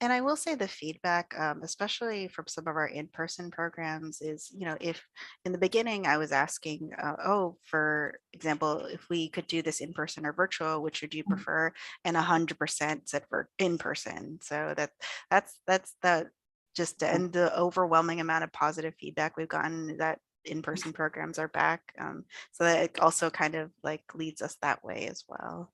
and I will say the feedback, especially from some of our in-person programs, is if in the beginning I was asking, for example, if we could do this in person or virtual, which would you prefer? And 100% said for in person. So that's the. And the overwhelming amount of positive feedback we've gotten that in-person programs are back. So that it also kind of like leads us that way as well.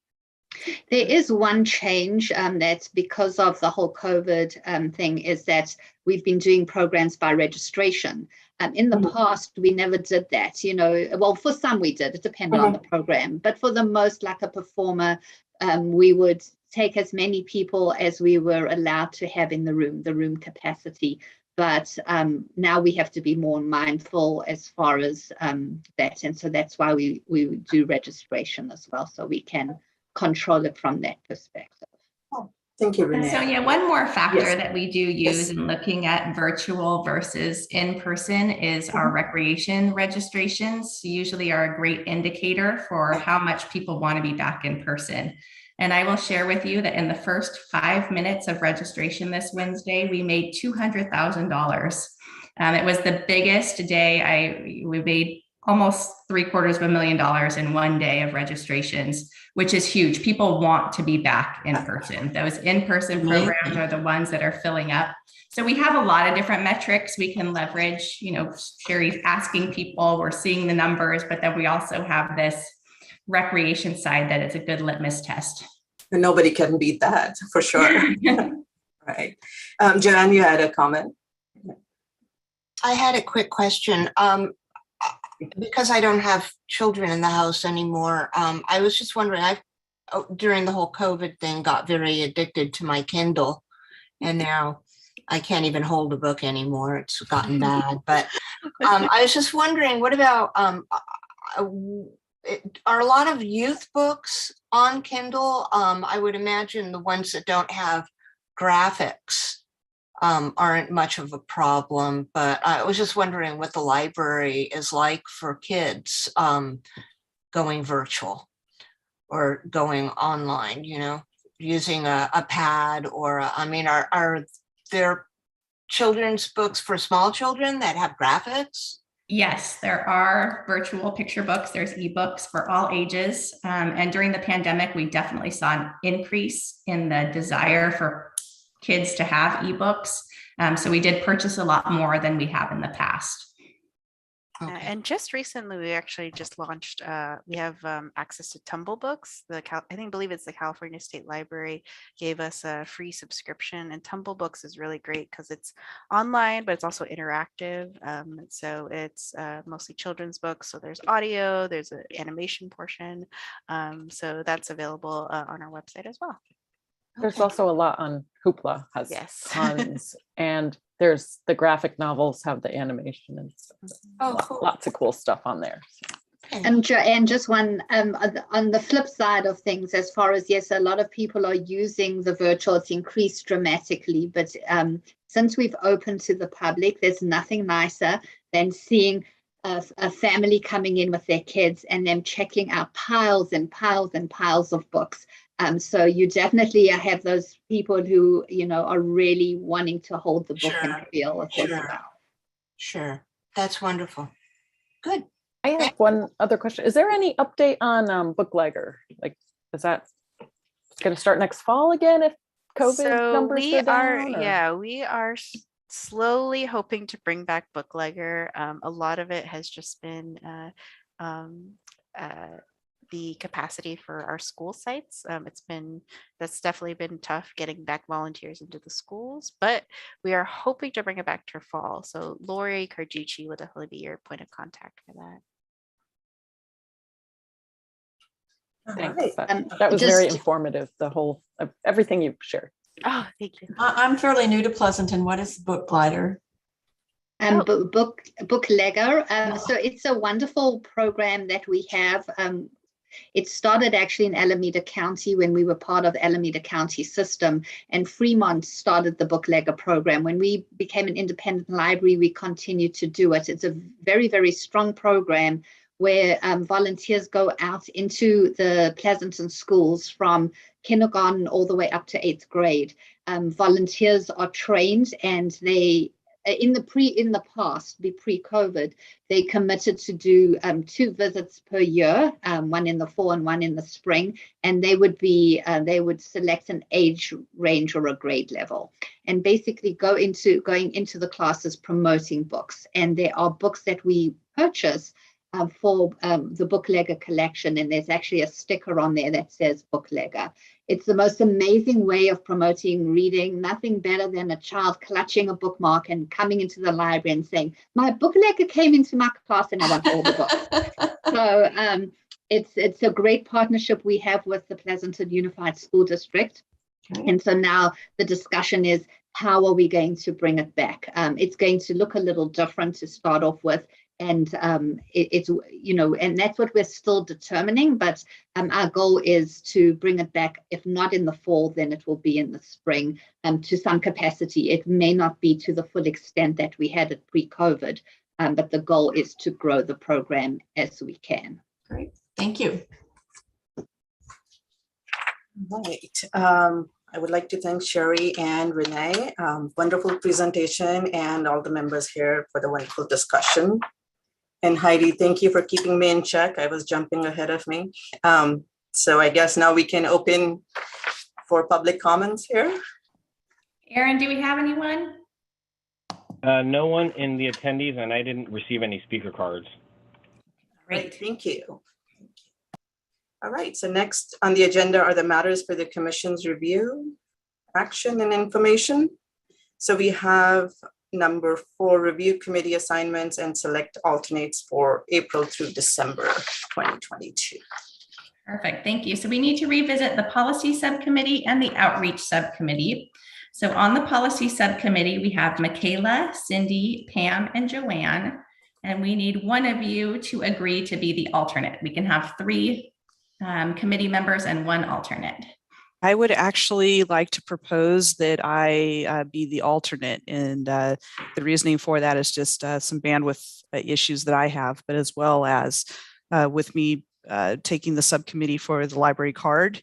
There is one change that's because of the whole COVID thing, is that we've been doing programs by registration. In the past, we never did that, well, for some we did, it depended on the program, but for the most, like a performer, we would take as many people as we were allowed to have in the room capacity. But now we have to be more mindful as far as that. And so that's why we do registration as well, so we can control it from that perspective. Thank you, Renee. So one more factor that we do use in looking at virtual versus in-person is our recreation registrations. Usually are a great indicator for how much people want to be back in person. And I will share with you that in the first 5 minutes of registration this Wednesday, we made $200,000. It was the biggest day. We made almost $750,000 in one day of registrations, which is huge. People want to be back in person. Those in-person programs are the ones that are filling up. So we have a lot of different metrics we can leverage. Sherry's asking people, we're seeing the numbers, but then we also have this recreation side that is a good litmus test. And nobody can beat that, for sure. Right. Joanne, you had a comment? I had a quick question. Because I don't have children in the house anymore, I was just wondering, during the whole COVID thing, got very addicted to my Kindle, and now I can't even hold a book anymore. It's gotten bad. But I was just wondering, what about, are a lot of youth books on Kindle? I would imagine the ones that don't have graphics aren't much of a problem, but I was just wondering what the library is like for kids going virtual or going online, using a pad, or are there children's books for small children that have graphics? Yes, there are virtual picture books. There's ebooks for all ages. And during the pandemic, we definitely saw an increase in the desire for kids to have ebooks. So we did purchase a lot more than we have in the past. Okay. And just recently, we actually just launched, we have access to Tumble Books. Believe it's the California State Library gave us a free subscription, and Tumble Books is really great because it's online, but it's also interactive. So it's mostly children's books. So there's audio, there's an animation portion. So that's available on our website as well. There's also a lot on Hoopla, has Yes. tons, and there's the graphic novels have the animation and stuff. Oh, cool. Lots of cool stuff on there. And Joanne, just one on the flip side of things, as far as, yes, a lot of people are using the virtual, it's increased dramatically, but since we've opened to the public, there's nothing nicer than seeing a family coming in with their kids and them checking out piles and piles and piles of books. So you definitely have those people who, are really wanting to hold the book and feel what it's about. Sure. That's wonderful. Good. I have one other question. Is there any update on Booklegger? Like, is that going to start next fall again if COVID numbers go down? We are slowly hoping to bring back Booklegger. A lot of it has just been the capacity for our school sites. That's definitely been tough getting back volunteers into the schools, but we are hoping to bring it back to fall. So Lori Carducci would definitely be your point of contact for that. Thanks. That was very informative. Everything you shared. Oh, thank you. I'm fairly new to Pleasanton. What is Bookglider? Booklegger. So it's a wonderful program that we have. It started actually in Alameda County when we were part of Alameda County system, and Fremont started the Booklegger program. When we became an independent library, we continued to do it. It's a very, very strong program where volunteers go out into the Pleasanton schools from kindergarten all the way up to 8th grade. Volunteers are trained, and they in the past, pre-COVID, they committed to do 2 visits per year, one in the fall and one in the spring, and they would select an age range or a grade level, and basically going into the classes promoting books. And there are books that we purchase for the Booklegger collection, and there's actually a sticker on there that says Booklegger. It's the most amazing way of promoting reading. Nothing better than a child clutching a bookmark and coming into the library and saying, my Booklegger came into my class and I want all the books. So it's a great partnership we have with the Pleasanton Unified School District. And so now the discussion is, how are we going to bring it back? It's going to look a little different to start off with. And it's, and that's what we're still determining. But our goal is to bring it back. If not in the fall, then it will be in the spring to some capacity. It may not be to the full extent that we had it pre-COVID, but the goal is to grow the program as we can. Great. Thank you. Right. I would like to thank Sherry and Renee. Wonderful presentation, and all the members here for the wonderful discussion. And Heidi, thank you for keeping me in check. I was jumping ahead of me. So I guess now we can open for public comments here. Aaron, do we have anyone? No one in the attendees, and I didn't receive any speaker cards. Great, thank you. All right, so next on the agenda are the matters for the commission's review, action, and information. So we have number 4, review committee assignments and select alternates for April through December 2022. Perfect, thank you. So we need to revisit the policy subcommittee and the outreach subcommittee. So on the policy subcommittee, we have Michaela, Cindy, Pam, and Joanne, and we need one of you to agree to be the alternate. We can have 3 committee members and 1 alternate. I would actually like to propose that I be the alternate, and the reasoning for that is just some bandwidth issues that I have, but as well as with me taking the subcommittee for the library card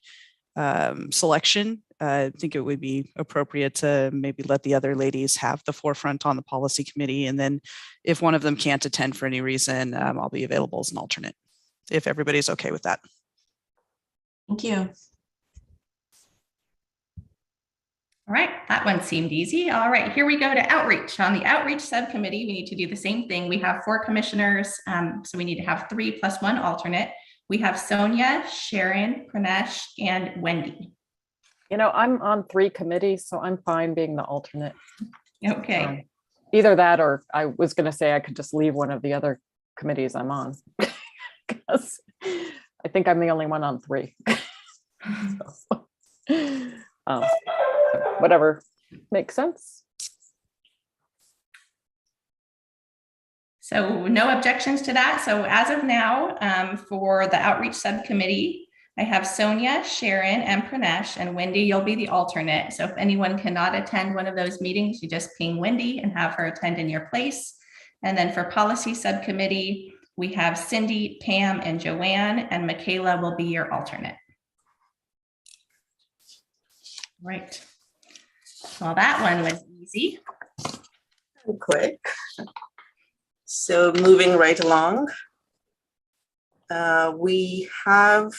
selection, I think it would be appropriate to maybe let the other ladies have the forefront on the policy committee. And then if one of them can't attend for any reason, I'll be available as an alternate, if everybody's okay with that. Thank you. All right, that one seemed easy. All right, here we go to outreach. On the outreach subcommittee, we need to do the same thing. We have 4 commissioners, so we need to have 3 plus 1 alternate. We have Sonia, Sharon, Pranesh, and Wendy. You know, I'm on 3 committees, so I'm fine being the alternate. Okay. Either that, or I was going to say I could just leave one of the other committees I'm on, because I think I'm the only one on 3. Whatever makes sense. So no objections to that. So as of now, for the outreach subcommittee, I have Sonia, Sharon, and Pranesh, and Wendy, you'll be the alternate. So if anyone cannot attend one of those meetings, you just ping Wendy and have her attend in your place. And then for policy subcommittee, we have Cindy, Pam, and Joanne, and Michaela will be your alternate. Right. Well, that one was easy. And quick. So moving right along, we have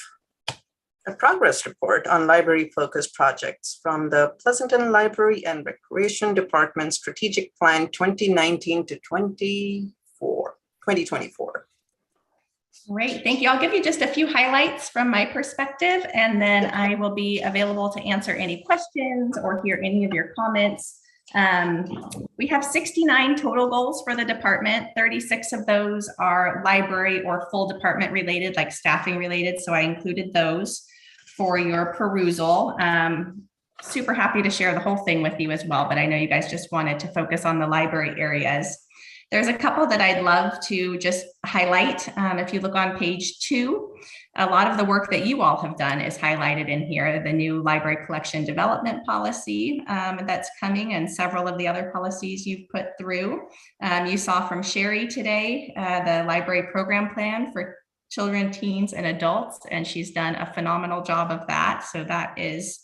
a progress report on library-focused projects from the Pleasanton Library and Recreation Department Strategic Plan 2019 to 2024. Great, thank you. I'll give you just a few highlights from my perspective, and then I will be available to answer any questions or hear any of your comments. We have 69 total goals for the department. 36 of those are library or full department related, like staffing related. So I included those for your perusal. Super happy to share the whole thing with you as well, but I know you guys just wanted to focus on the library areas. There's a couple that I'd love to just highlight. If you look on page 2, a lot of the work that you all have done is highlighted in here. The new library collection development policy that's coming, and several of the other policies you've put through. You saw from Sherry today, the library program plan for children, teens, and adults, and she's done a phenomenal job of that. So that is,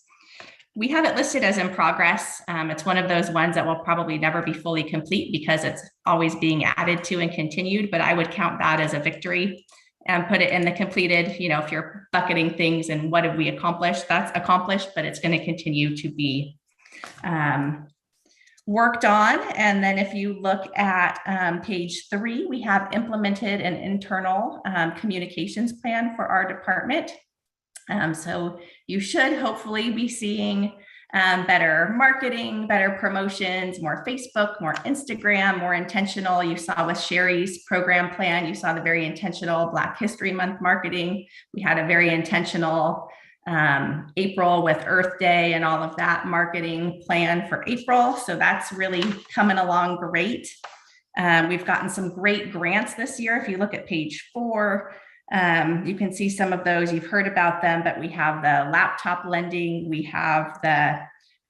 we have it listed as in progress. It's one of those ones that will probably never be fully complete because it's always being added to and continued, but I would count that as a victory and put it in the completed, you know, if you're bucketing things and what have we accomplished, that's accomplished, but it's going to continue to be worked on. And then if you look at page 3, we have implemented an internal communications plan for our department. So you should hopefully be seeing better marketing, better promotions, more Facebook, more Instagram, more intentional. You saw with Sherry's program plan, you saw the very intentional Black History Month marketing. We had a very intentional April with Earth Day and all of that marketing plan for April. So that's really coming along great. We've gotten some great grants this year. If you look at page 4, you can see some of those, you've heard about them, but we have the laptop lending, we have the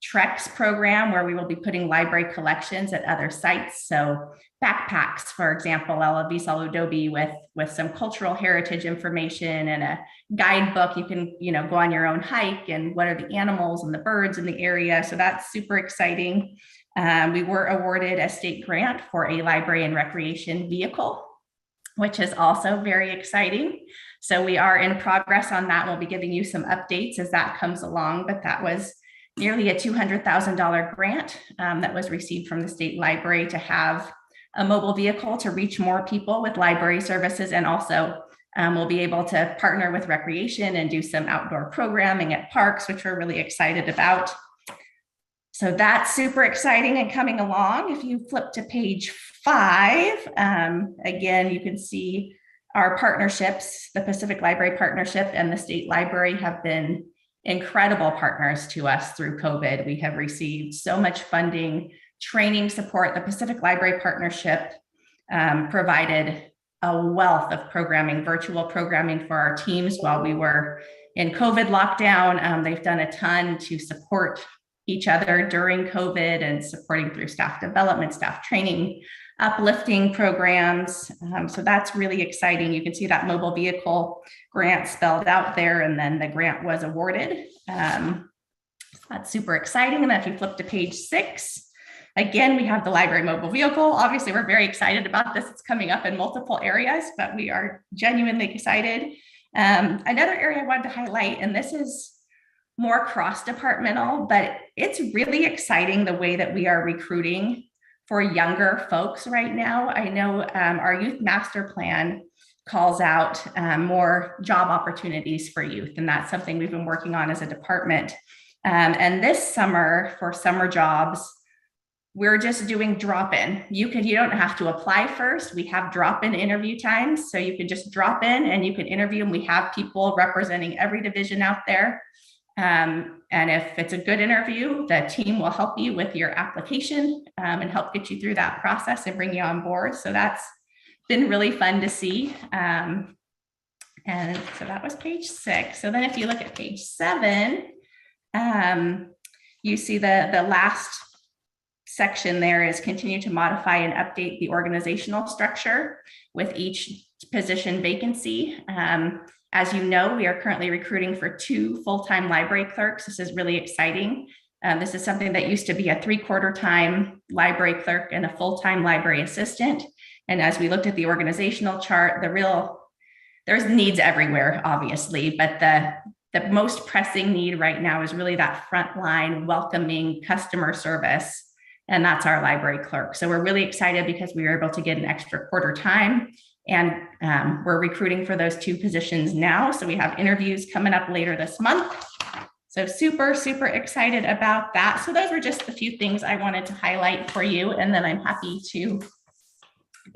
Trex program where we will be putting library collections at other sites. So backpacks, for example, Ella Visaludobi with some cultural heritage information and a guidebook. You can, you know, go on your own hike and what are the animals and the birds in the area. So that's super exciting. We were awarded a state grant for a library and recreation vehicle, which is also very exciting. So we are in progress on that. We'll be giving you some updates as that comes along, but that was nearly a $200,000 grant that was received from the state library to have a mobile vehicle to reach more people with library services. And also we'll be able to partner with recreation and do some outdoor programming at parks, which we're really excited about. So that's super exciting and coming along. If you flip to page 5, again, you can see our partnerships. The Pacific Library Partnership and the State Library have been incredible partners to us through COVID. We have received so much funding, training support. The Pacific Library Partnership provided a wealth of programming, virtual programming for our teams while we were in COVID lockdown. They've done a ton to support each other during COVID and supporting through staff development, staff training, uplifting programs. So that's really exciting. You can see that mobile vehicle grant spelled out there, and then the grant was awarded. That's super exciting. And then if you flip to page 6, again, we have the library mobile vehicle. Obviously, we're very excited about this. It's coming up in multiple areas, but we are genuinely excited. Another area I wanted to highlight, and this is more cross-departmental, but it's really exciting the way that we are recruiting for younger folks right now. I know our youth master plan calls out more job opportunities for youth, and that's something we've been working on as a department. And this summer, for summer jobs, we're just doing drop-in. You don't have to apply first. We have drop-in interview times, so you can just drop in and you can interview, and we have people representing every division out there. And if it's a good interview, the team will help you with your application and help get you through that process and bring you on board. So that's been really fun to see. And so that was page 6. So then if you look at page 7, you see the last section there is continue to modify and update the organizational structure with each position vacancy. As you know, we are currently recruiting for 2 full-time library clerks. This is really exciting. This is something that used to be a 3/4-time library clerk and a full-time library assistant. And as we looked at the organizational chart, there's needs everywhere, obviously, but the most pressing need right now is really that frontline welcoming customer service. And that's our library clerk. So we're really excited because we were able to get an extra quarter time. And we're recruiting for those 2 positions now. So we have interviews coming up later this month. So super, super excited about that. So those were just the few things I wanted to highlight for you. And then I'm happy to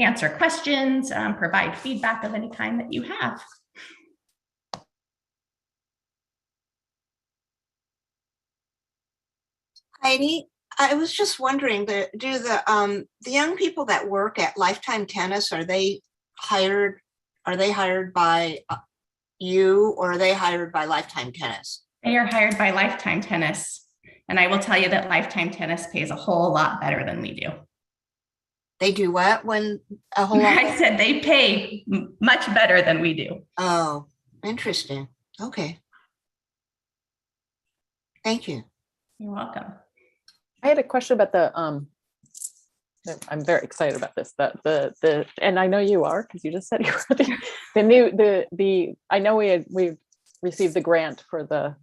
answer questions, provide feedback of any kind that you have. Heidi, I was just wondering, do the young people that work at Lifetime Tennis, are they hired by you, or are they hired by Lifetime Tennis? They are hired by Lifetime Tennis. And I will tell you that Lifetime Tennis pays a whole lot better than we do. They do what? When a whole lot? I said they pay much better than we do. Oh, interesting. Okay. Thank you. You're welcome. I had a question about the I'm very excited about this. And I know you are, because you just said you were I know we received the grant for the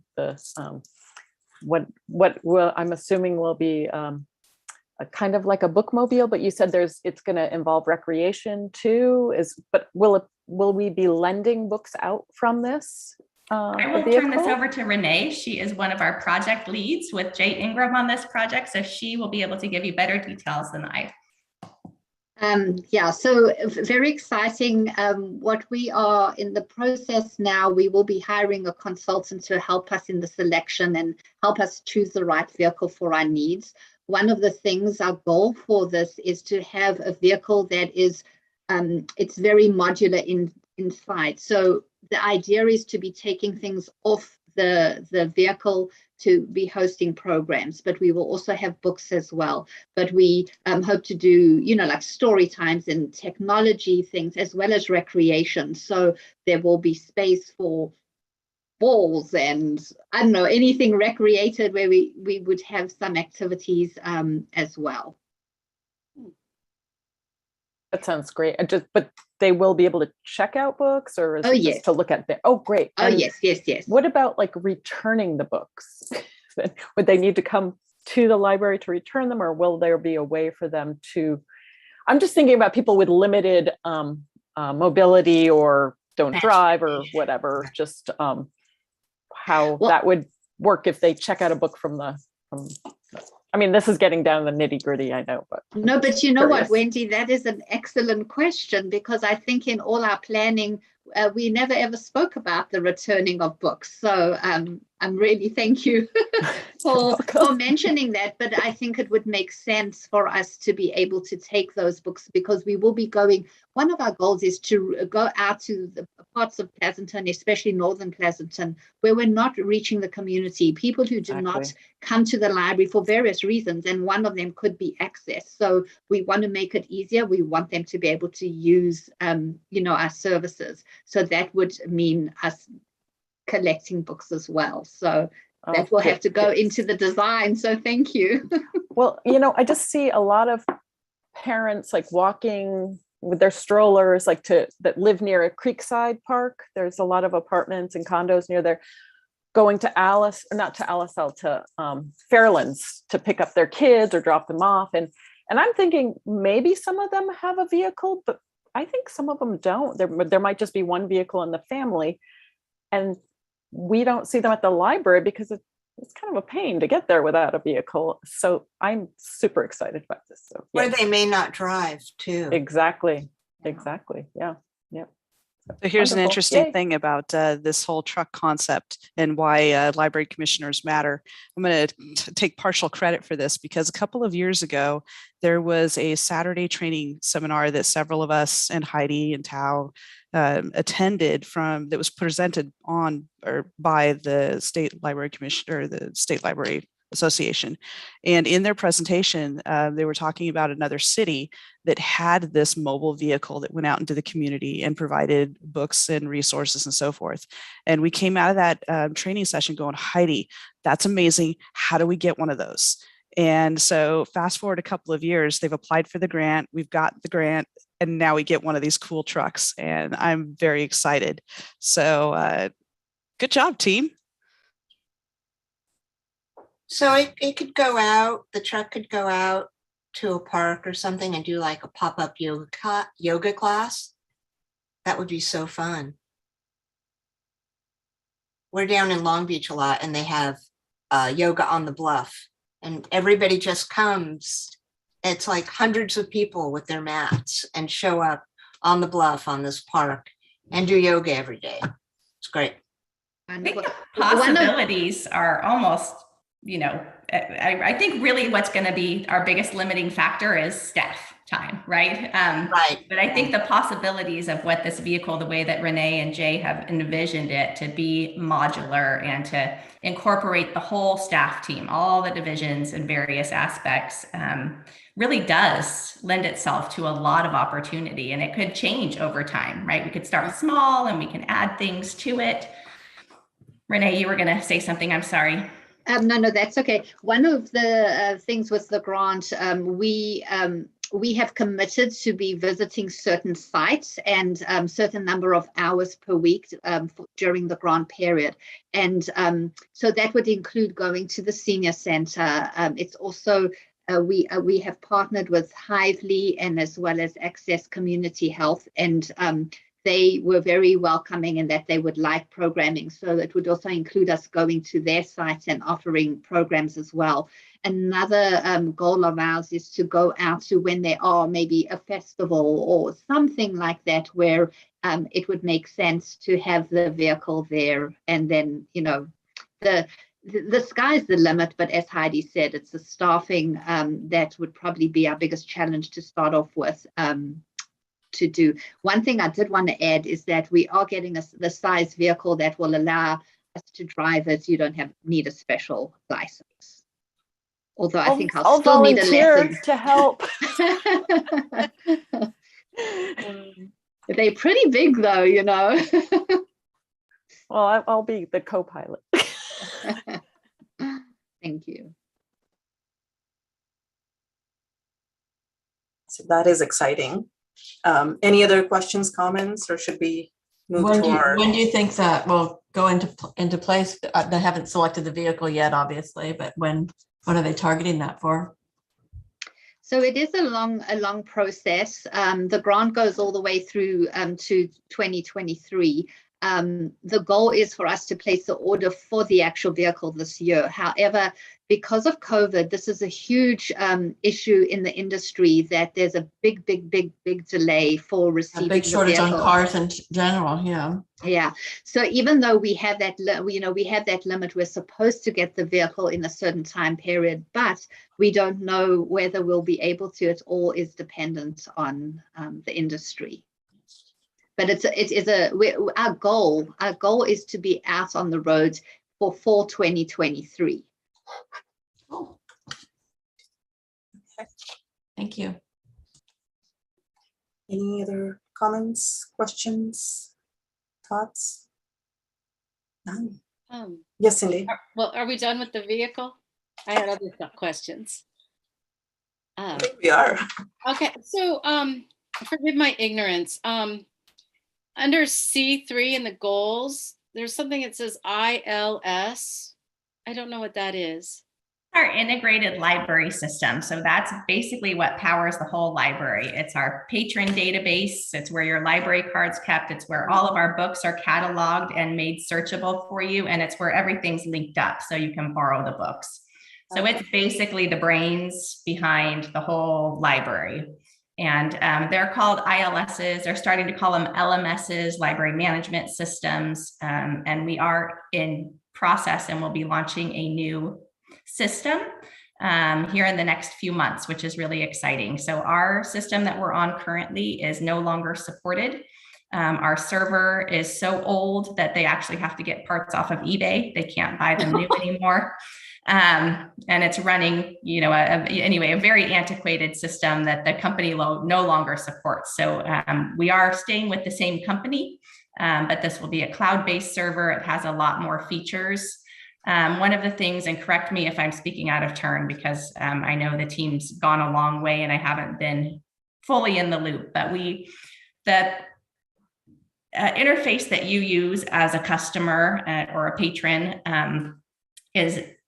what will, I'm assuming will be a kind of like a bookmobile, but you said it's going to involve recreation too. But will we be lending books out from this? I will turn this over to Renee. She is one of our project leads with Jay Ingram on this project, so she will be able to give you better details than I. Yeah, so very exciting. What we are in the process now, we will be hiring a consultant to help us in the selection and help us choose the right vehicle for our needs. One of the things, our goal for this is to have a vehicle that is, it's very modular inside. So the idea is to be taking things off the vehicle to be hosting programs, but we will also have books as well. But we hope to do, like story times and technology things, as well as recreation. So there will be space for balls and I don't know, anything recreated where we would have some activities as well. That sounds great. But they will be able to check out books, or is it just to look at them? Oh, great. Oh, and yes. What about like returning the books? Would they need to come to the library to return them, or will there be a way for them to? I'm just thinking about people with limited mobility or don't drive or whatever, just how that would work if they check out a book from I mean, this is getting down the nitty gritty, I know, but. No, but you know what, Wendy, that is an excellent question, because I think in all our planning, we never ever spoke about the returning of books. So I'm really, thank you for mentioning that. But I think it would make sense for us to be able to take those books, because we will be going, one of our goals is to go out to the parts of Pleasanton, especially northern Pleasanton, where we're not reaching the community, people who do not come to the library for various reasons, and one of them could be access. So we want to make it easier. We want them to be able to use, our services. So that would mean us collecting books as well. So That will have to go into the design. So thank you. Well, I just see a lot of parents like walking with their strollers, like that live near a creekside park. There's a lot of apartments and condos near there, going to Fairlands to pick up their kids or drop them off. And I'm thinking maybe some of them have a vehicle, but I think some of them don't. There might just be one vehicle in the family. And we don't see them at the library because it's kind of a pain to get there without a vehicle. So I'm super excited about this. So, Or they may not drive too. Exactly. Yeah. So here's an Wonderful. interesting Yay. thing about this whole truck concept and why library commissioners matter. I'm going to take partial credit for this because a couple of years ago, there was a Saturday training seminar that several of us and Heidi and Tao attended that was presented on or by the State Library Commissioner, the State Library Association. And in their presentation, they were talking about another city that had this mobile vehicle that went out into the community and provided books and resources and so forth. And we came out of that training session going, Heidi, that's amazing. How do we get one of those? And so fast forward a couple of years, they've applied for the grant. We've got the grant, and now we get one of these cool trucks. And I'm very excited. So good job, team. So it could go out, the truck could go out to a park or something and do like a pop-up yoga class. That would be so fun. We're down in Long Beach a lot and they have yoga on the bluff and everybody just comes. It's like hundreds of people with their mats and show up on the bluff on this park and do yoga every day. It's great. I think the possibilities are almost, I think really what's going to be our biggest limiting factor is staff time, right? Right. But I think the possibilities of what this vehicle, the way that Renee and Jay have envisioned it to be modular and to incorporate the whole staff team, all the divisions and various aspects, really does lend itself to a lot of opportunity, and it could change over time, right? We could start small and we can add things to it. Renee, you were going to say something. I'm sorry. No, that's okay. One of the things with the grant, we have committed to be visiting certain sites and certain number of hours per week during the grant period. And so that would include going to the senior center. It's also, we have partnered with Hively and as well as Access Community Health, and they were very welcoming in that they would like programming. So it would also include us going to their sites and offering programs as well. Another goal of ours is to go out to when there are maybe a festival or something like that, where it would make sense to have the vehicle there. And then, the sky's the limit, but as Heidi said, it's the staffing that would probably be our biggest challenge to start off with. To do. One thing I did want to add is that we are getting the size vehicle that will allow us to drive it. You don't need a special license. Although I think I'll still need a lesson to help. They're pretty big though, Well, I'll be the co-pilot. Thank you. So that is exciting. Any other questions, comments, or should we move to our? When do you think that will go into place? They haven't selected the vehicle yet, obviously, but when are they targeting that for? So it is a long process. The grant goes all the way through to 2023. The goal is for us to place the order for the actual vehicle this year. However, because of COVID, this is a huge issue in the industry that there's a big delay for receiving a big shortage on cars in general. Yeah. So even though we have that, we have that limit, we're supposed to get the vehicle in a certain time period, but we don't know whether we'll be able to. It all is dependent on the industry. But our goal is to be out on the road for fall 2023. Oh. Okay. Thank you. Any other comments, questions, thoughts? None. Yes, Cindy. Well, are we done with the vehicle? I had other questions. I think we are. Okay, so forgive my ignorance. Under C3 in the goals, there's something that says ILS. I don't know what that is. Our integrated library system. So that's basically what powers the whole library. It's our patron database. It's where your library card's kept. It's where all of our books are cataloged and made searchable for you. And it's where everything's linked up so you can borrow the books. So it's basically the brains behind the whole library. And they're called ILSs. They're starting to call them LMSs, library management systems. And we are in process and we'll be launching a new system here in the next few months, which is really exciting. So our system that we're on currently is no longer supported. Our server is so old that they actually have to get parts off of eBay. They can't buy them new anymore. And it's running, anyway, a very antiquated system that the company no longer supports. So we are staying with the same company, but this will be a cloud-based server. It has a lot more features. One of the things, and correct me if I'm speaking out of turn, because I know the team's gone a long way and I haven't been fully in the loop, but the interface that you use as a customer or a patron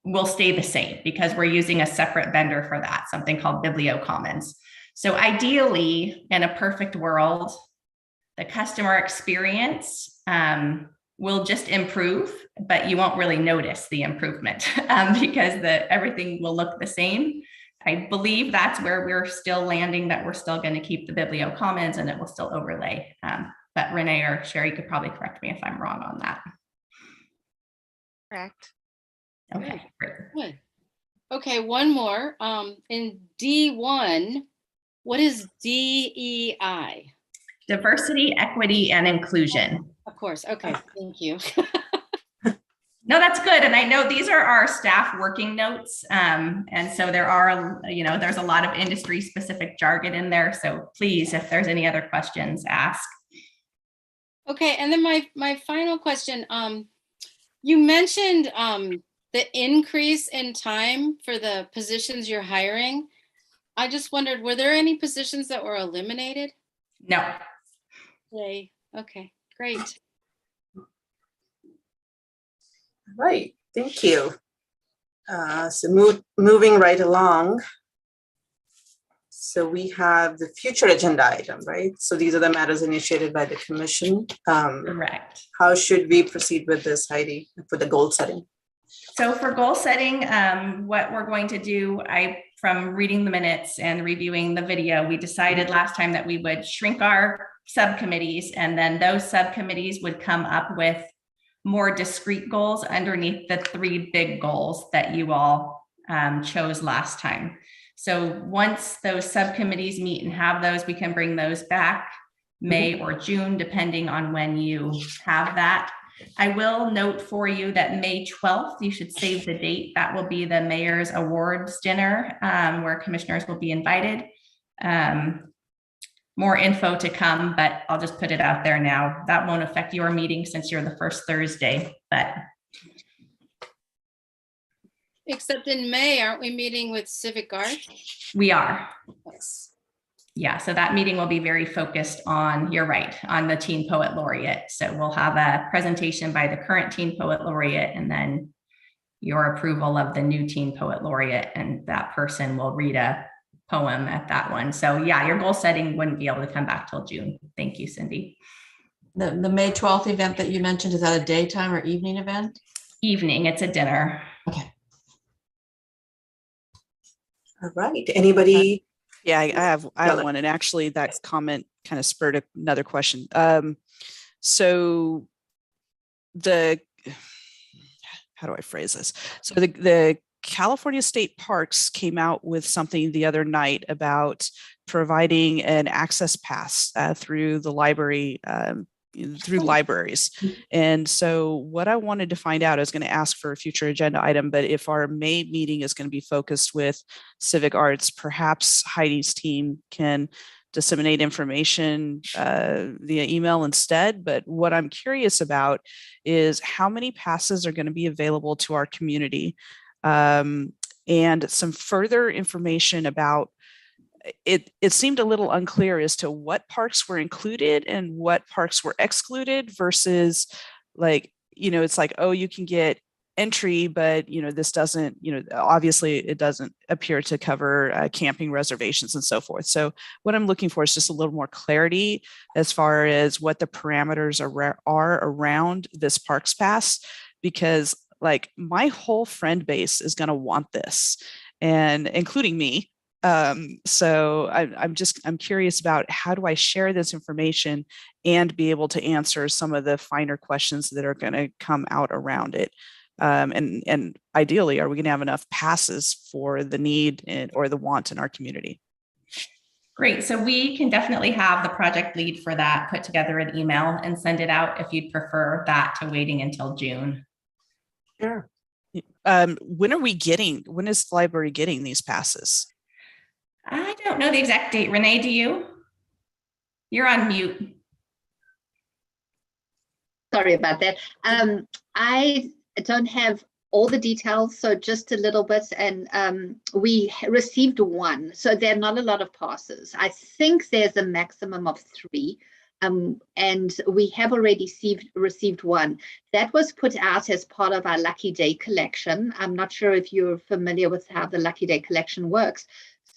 will stay the same because we're using a separate vendor for that, something called BiblioCommons. So ideally, in a perfect world, the customer experience will just improve, but you won't really notice the improvement because everything will look the same. I believe that's where we're still landing, that we're still going to keep the BiblioCommons and it will still overlay. But Renee or Sherry could probably correct me if I'm wrong on that. Correct. Okay, great. Good. Okay, one more. In D1, what is DEI? Diversity, equity, and inclusion. Of course. Okay, thank you. No, that's good. And I know these are our staff working notes. And so there are, there's a lot of industry specific jargon in there. So please, if there's any other questions, ask. Okay, and then my final question, you mentioned the increase in time for the positions you're hiring. I just wondered, were there any positions that were eliminated? No. Yay. Okay, great. Right, thank you. So moving right along. So we have the future agenda item, right? So these are the matters initiated by the commission. Correct. How should we proceed with this, Heidi, for the goal setting? So for goal setting, what we're going to do, from reading the minutes and reviewing the video, we decided last time that we would shrink our subcommittees, and then those subcommittees would come up with more discrete goals underneath the 3 big goals that you all chose last time. So once those subcommittees meet and have those, we can bring those back May or June, depending on when you have that. I will note for you that May 12th, you should save the date. That will be the Mayor's Awards Dinner where commissioners will be invited. More info to come, but I'll just put it out there now. That won't affect your meeting since you're the first Thursday, but. Except in May, aren't we meeting with Civic Arts? We are. Yes. Yeah, so that meeting will be very focused on, you're right, on the Teen Poet Laureate. So we'll have a presentation by the current Teen Poet Laureate and then your approval of the new Teen Poet Laureate, and that person will read a poem at that one. So yeah, your goal setting wouldn't be able to come back till June. Thank you, Cindy. The May 12th event that you mentioned, is that a daytime or evening event? Evening, it's a dinner. Okay. All right, anybody? Yeah, I have one, and actually that comment kind of spurred another question. So how do I phrase this? So the California State Parks came out with something the other night about providing an access pass through the library, through libraries. And so what I wanted to find out, I was going to ask for a future agenda item, but if our May meeting is going to be focused with civic arts, perhaps Heidi's team can disseminate information via email instead. But what I'm curious about is how many passes are going to be available to our community, and some further information about it. It seemed a little unclear as to what parks were included and what parks were excluded versus, like, it's like, oh, you can get entry, but this doesn't, obviously it doesn't appear to cover camping reservations and so forth. So what I'm looking for is just a little more clarity as far as what the parameters are around this Parks Pass, because like my whole friend base is going to want this, and including me. So I'm curious about how do I share this information and be able to answer some of the finer questions that are going to come out around it. And ideally, are we going to have enough passes for the need or the want in our community? Great. So we can definitely have the project lead for that put together an email and send it out if you'd prefer that to waiting until June. Sure. When is the library getting these passes? I don't know the exact date. Renee, do you? You're on mute. Sorry about that. I don't have all the details, so just a little bit. And we received one, so there are not a lot of passes. I think there's a maximum of 3. And we have already received one that was put out as part of our Lucky Day collection. I'm not sure if you're familiar with how the Lucky Day collection works.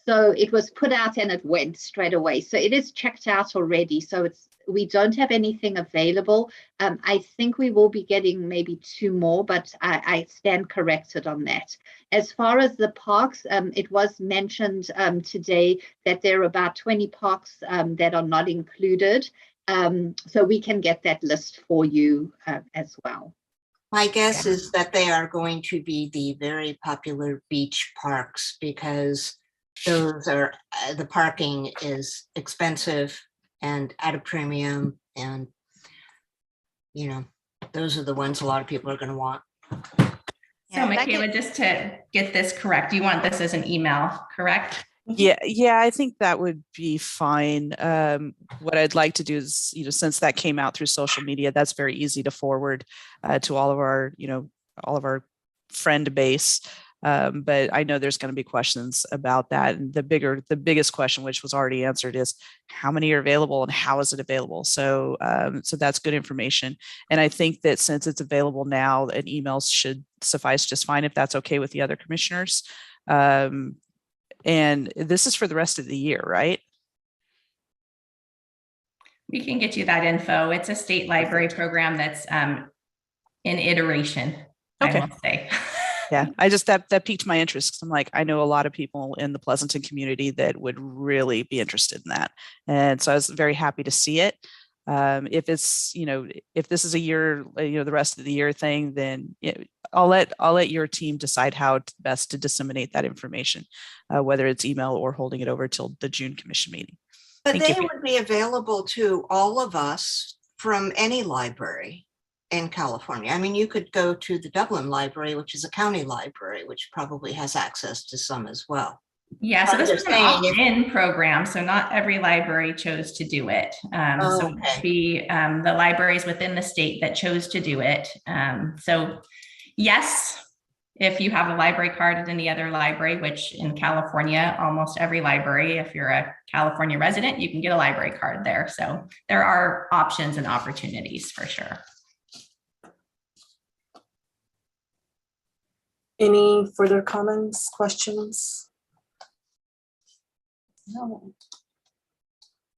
So it was put out and it went straight away. So it is checked out already. So we don't have anything available. I think we will be getting maybe 2 more, but I stand corrected on that. As far as the parks, it was mentioned today that there are about 20 parks that are not included. So we can get that list for you as well. My guess is that they are going to be the very popular beach parks, because those are the parking is expensive and at a premium, and those are the ones a lot of people are going to want. So Michaela, just to get this correct, you want this as an email, correct? Yeah, I think that would be fine. What I'd like to do is, since that came out through social media, that's very easy to forward to all of our friend base. But I know there's going to be questions about that. And the biggest question, which was already answered, is how many are available and how is it available? So that's good information. And I think that since it's available now, an email should suffice just fine if that's okay with the other commissioners. And this is for the rest of the year, right? We can get you that info. It's a state library program that's in iteration, okay. I will say. Yeah, I just that piqued my interest, because I'm like, I know a lot of people in the Pleasanton community that would really be interested in that. And so I was very happy to see it. If it's, if this is a year, the rest of the year thing, then I'll let your team decide how best to disseminate that information, whether it's email or holding it over till the June commission meeting. But they would be available to all of us from any library in California. I mean, you could go to the Dublin Library, which is a county library, which probably has access to some as well. Yeah, so this is an opt-in program, so not every library chose to do it. So it would be the libraries within the state that chose to do it. So yes, if you have a library card at any other library, which in California, almost every library, if you're a California resident, you can get a library card there. So there are options and opportunities for sure. Any further comments, questions? No.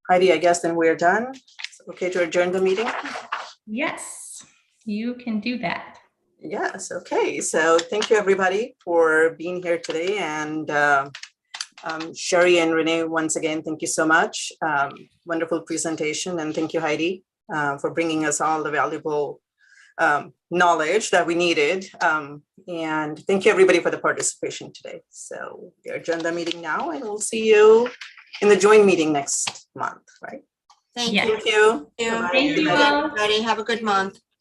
Heidi, I guess then we're done. Okay to adjourn the meeting? Yes, you can do that. Yes, okay. So thank you everybody for being here today. And Sherry and Renee, once again, thank you so much. Wonderful presentation. And thank you, Heidi, for bringing us all the valuable knowledge that we needed. And thank you everybody for the participation today. So we adjourn the meeting now, and we'll see you in the joint meeting next month, right? Thank you. Thank you. Thank you, everybody. Have a good month.